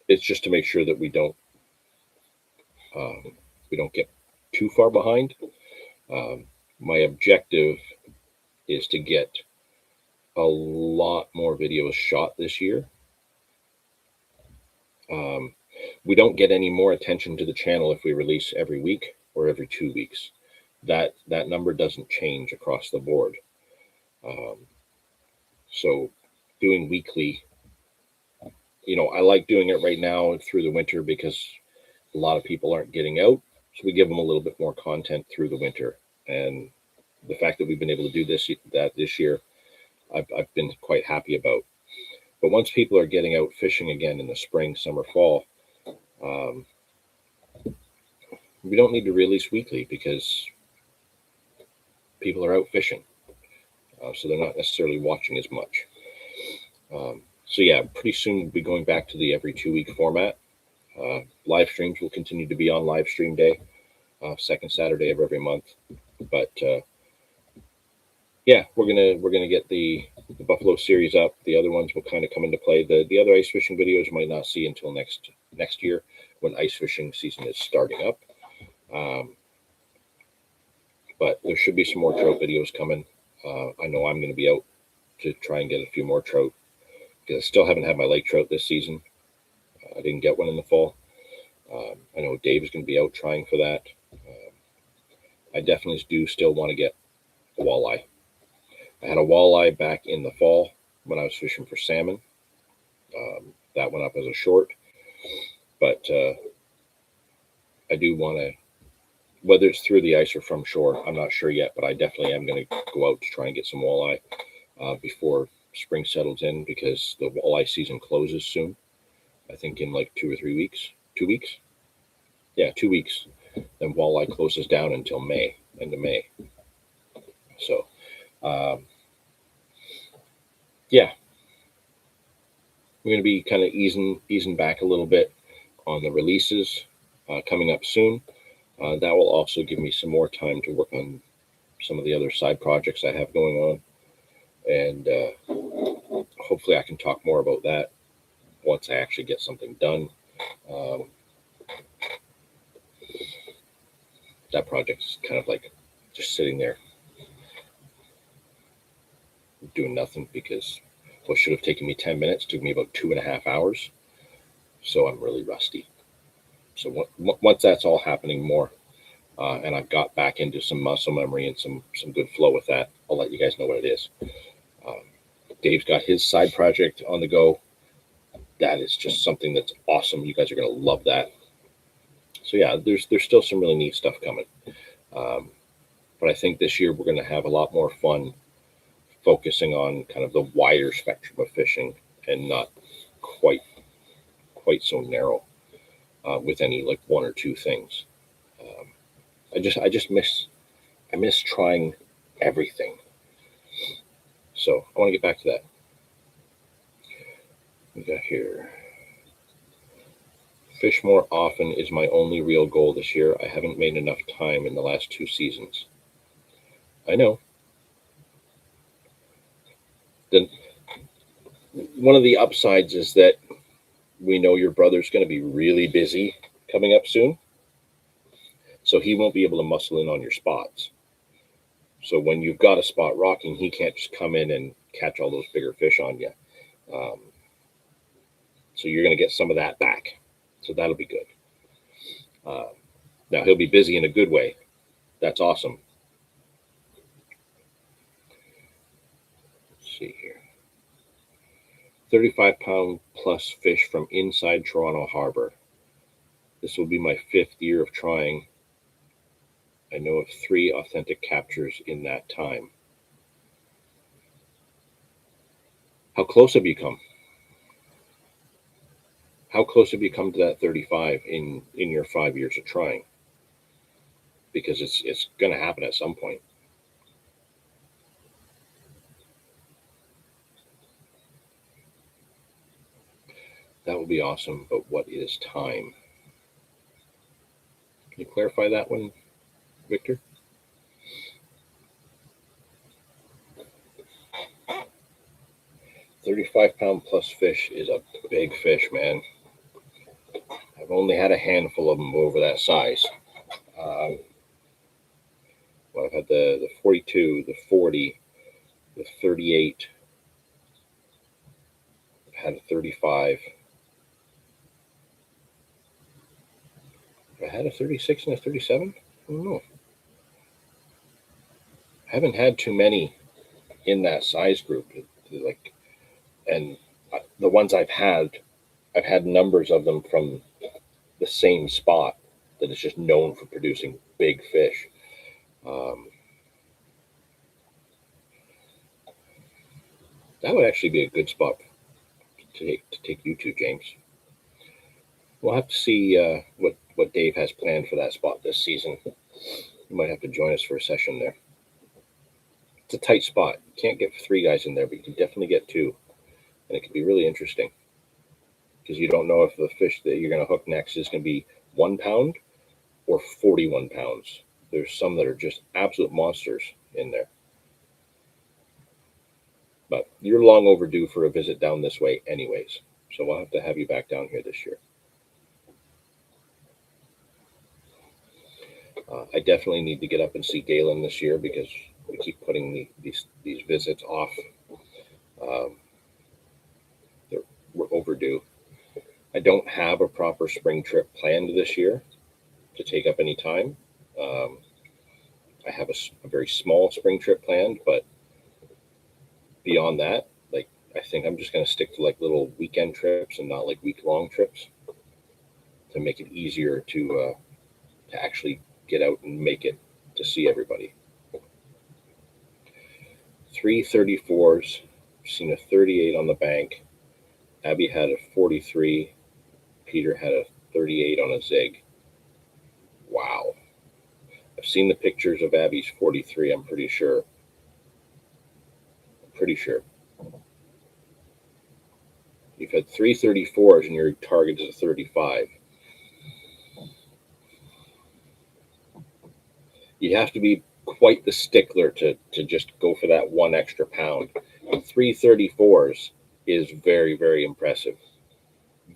It's just to make sure that we don't get too far behind. My objective is to get a lot more videos shot this year. We don't get any more attention to the channel if we release every week or every 2 weeks. That number doesn't change across the board. So doing weekly, I like doing it right now through the winter because a lot of people aren't getting out. So we give them a little bit more content through the winter. And the fact that we've been able to do this year, I've been quite happy about. But once people are getting out fishing again in the spring, summer, fall, we don't need to release weekly because people are out fishing. So they're not necessarily watching as much. So yeah, pretty soon we'll be going back to the every 2 week format. Live streams will continue to be on live stream day, second Saturday of every month. But yeah, we're gonna get the Buffalo series up. The other ones will kind of come into play. The other ice fishing videos you might not see until next year when ice fishing season is starting up. But there should be some more trout videos coming. I know I'm going to be out to try and get a few more trout because I still haven't had my lake trout this season. I didn't get one in the fall. I know Dave is going to be out trying for that. I definitely do still want to get a walleye. I had a walleye back in the fall when I was fishing for salmon. That went up as a short. But I do want to, whether it's through the ice or from shore, I'm not sure yet, but I definitely am going to go out to try and get some walleye before spring settles in because the walleye season closes soon. I think in like 2 or 3 weeks. 2 weeks? Yeah, 2 weeks. Then walleye closes down until May, end of May. So, yeah. I'm going to be kind of easing back a little bit on the releases coming up soon. That will also give me some more time to work on some of the other side projects I have going on. And hopefully I can talk more about that once I actually get something done. That project's kind of like just sitting there doing nothing, because what should have taken me 10 minutes took me about 2.5 hours. So I'm really rusty. So once that's all happening more, and I've got back into some muscle memory and some good flow with that, I'll let you guys know what it is. Dave's got his side project on the go. That is just something that's awesome. You guys are going to love that. So yeah, there's still some really neat stuff coming. But I think this year we're going to have a lot more fun focusing on kind of the wider spectrum of fishing, and not quite so narrow with any like one or two things. I miss trying everything. So I want to get back to that. We got here. Fish more often is my only real goal this year. I haven't made enough time in the last 2 seasons. I know. Then one of the upsides is that we know your brother's going to be really busy coming up soon. So he won't be able to muscle in on your spots. So when you've got a spot rocking, he can't just come in and catch all those bigger fish on you. So you're going to get some of that back. So that'll be good. Now he'll be busy in a good way. That's awesome. Let's see here. 35-pound plus fish from inside Toronto Harbor. This will be my 5th year of trying. I know of 3 authentic captures in that time. How close have you come? How close have you come to that 35 in your 5 years of trying? Because it's going to happen at some point. That will be awesome, but what is time? Can you clarify that one, Victor? $35-pound plus fish is a big fish, man. I've only had a handful of them over that size. Well, I've had the 42, the 40, the 38. I've had a 35. Have I had a 36 and a 37? I don't know. I haven't had too many in that size group. Like, and the ones I've had numbers of them from the same spot that is just known for producing big fish. That would actually be a good spot to take you to, James. We'll have to see what Dave has planned for that spot this season. You might have to join us for a session there. It's a tight spot. You can't get 3 guys in there, but you can definitely get 2. And it can be really interesting, because you don't know if the fish that you're going to hook next is going to be 1 pound or 41 pounds. There's some that are just absolute monsters in there. But you're long overdue for a visit down this way anyways. So we'll have to have you back down here this year. I definitely need to get up and see Galen this year, because we keep putting these visits off. We're overdue. I don't have a proper spring trip planned this year to take up any time. I have a very small spring trip planned, but beyond that, like, I think I'm just going to stick to like little weekend trips and not like week-long trips, to make it easier to actually get out and make it to see everybody. 3 34s, seen a 38 on the bank. Abby had a 43. Peter had a 38 on a zig. Wow. I've seen the pictures of Abby's 43, I'm pretty sure. You've had 3 34s and your target is a 35. You have to be quite the stickler to just go for that 1 extra pound. 3 34s is very, very impressive.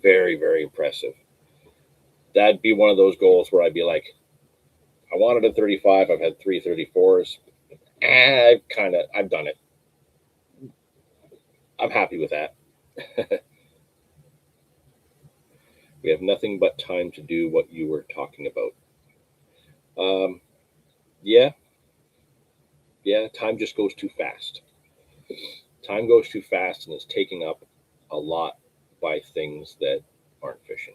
Very, very impressive. That'd be one of those goals where I'd be like, I wanted a 35. I've had 334s. I've done it. I'm happy with that. We have nothing but time to do what you were talking about. Um, yeah, yeah, time just goes too fast. Time goes too fast and is taking up a lot by things that aren't fishing.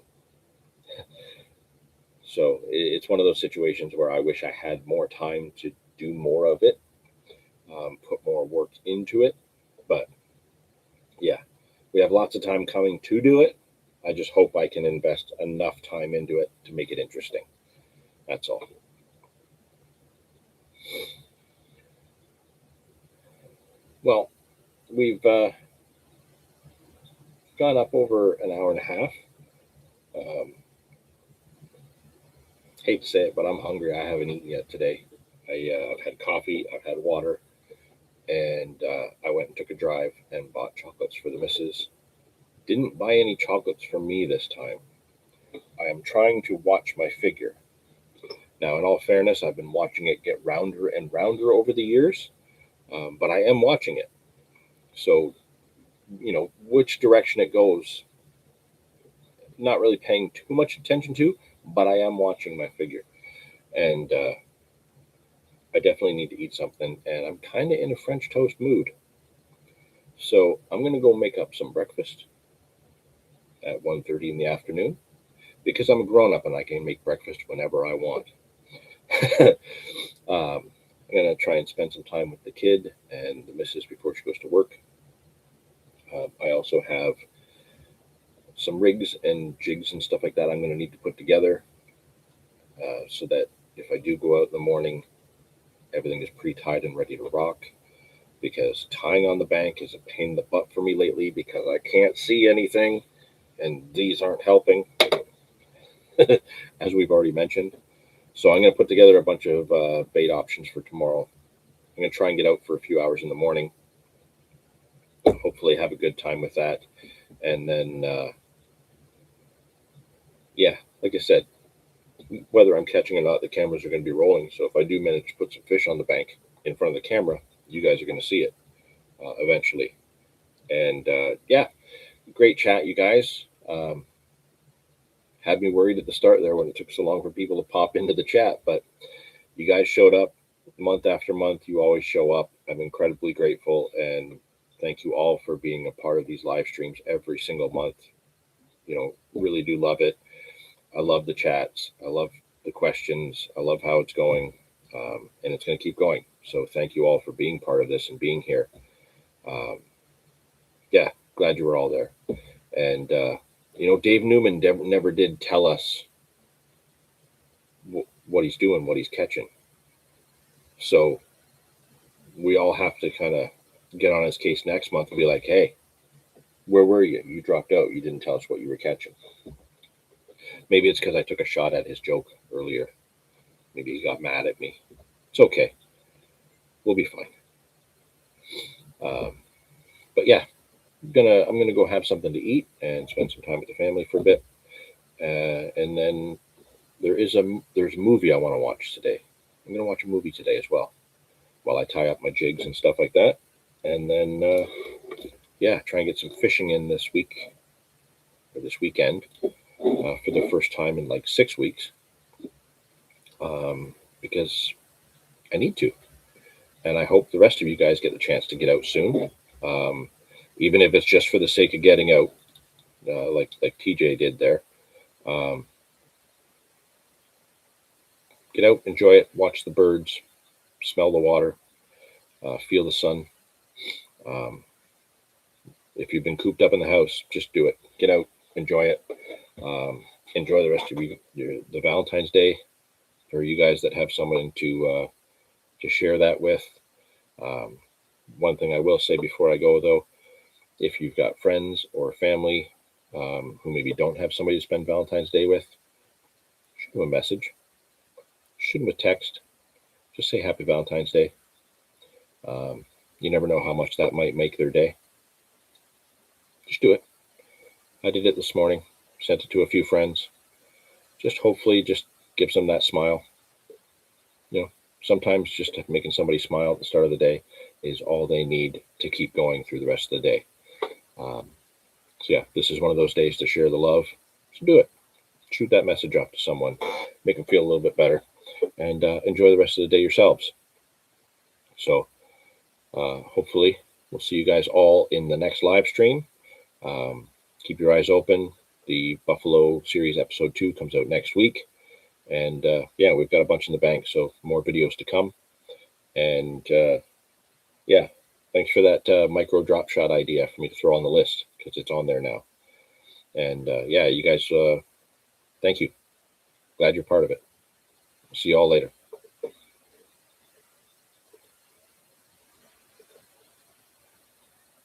So it's one of those situations where I wish I had more time to do more of it, put more work into it. But yeah, we have lots of time coming to do it. I just hope I can invest enough time into it to make it interesting. That's all. Well, we've gone up over an hour and a half. Um, Hate to say it, but I'm hungry. I haven't eaten yet today. I've had coffee, I've had water, and I went and took a drive and bought chocolates for the missus. Didn't buy any chocolates for me this time. I am trying to watch my figure. Now, in all fairness, I've been watching it get rounder and rounder over the years, but I am watching it. So, which direction it goes, not really paying too much attention to, but I am watching my figure. And I definitely need to eat something, and I'm kind of in a French toast mood. So I'm going to go make up some breakfast at 1:30 in the afternoon because I'm a grown up and I can make breakfast whenever I want. I'm going to try and spend some time with the kid and the missus before she goes to work. I also have some rigs and jigs and stuff like that I'm going to need to put together so that if I do go out in the morning, everything is pre-tied and ready to rock. Because tying on the bank is a pain in the butt for me lately because I can't see anything and these aren't helping, as we've already mentioned. So I'm going to put together a bunch of bait options for tomorrow. I'm going to try and get out for a few hours in the morning. Hopefully have a good time with that. And then, yeah, like I said, whether I'm catching or not, the cameras are going to be rolling. So if I do manage to put some fish on the bank in front of the camera, you guys are going to see it eventually. And yeah, great chat, you guys. Had me worried at the start there when it took so long for people to pop into the chat, but you guys showed up month after month. You always show up. I'm incredibly grateful, and thank you all for being a part of these live streams every single month. Really do love it. I love the chats. I love the questions. I love how it's going, and it's going to keep going. So thank you all for being part of this and being here. Yeah, glad you were all there. And Dave Newman never did tell us what he's doing, what he's catching. So we all have to kind of get on his case next month and be like, hey, where were you? You dropped out. You didn't tell us what you were catching. Maybe it's because I took a shot at his joke earlier. Maybe he got mad at me. It's okay. We'll be fine. But yeah, I'm gonna go have something to eat and spend some time with the family for a bit. And then there's a movie I want to watch today. I'm gonna watch a movie today as well, while I tie up my jigs and stuff like that. And then yeah, try and get some fishing in this week or this weekend for the first time in like 6 weeks, because I need to. And I hope the rest of you guys get the chance to get out soon, even if it's just for the sake of getting out, like TJ did there. Get out, enjoy it, watch the birds, smell the water, feel the sun. If you've been cooped up in the house, just do it. Get out, enjoy it. Enjoy the rest of the Valentine's Day for you guys that have someone to share that with. One thing I will say before I go, though, if you've got friends or family who maybe don't have somebody to spend Valentine's Day with, shoot them a message, shoot them a text, just say Happy Valentine's Day. You never know how much that might make their day. Just do it. I did it this morning. sent it to a few friends. Just hopefully just gives them that smile. Sometimes just making somebody smile at the start of the day is all they need to keep going through the rest of the day. So yeah, this is one of those days to share the love. So do it. Shoot that message off to someone. Make them feel a little bit better. And enjoy the rest of the day yourselves. So hopefully we'll see you guys all in the next live stream. Keep your eyes open. The Buffalo Series Episode 2 comes out next week. And yeah, we've got a bunch in the bank, so more videos to come. And yeah, thanks for that micro drop shot idea for me to throw on the list, because it's on there now. And yeah, you guys, thank you. Glad you're part of it. See you all later.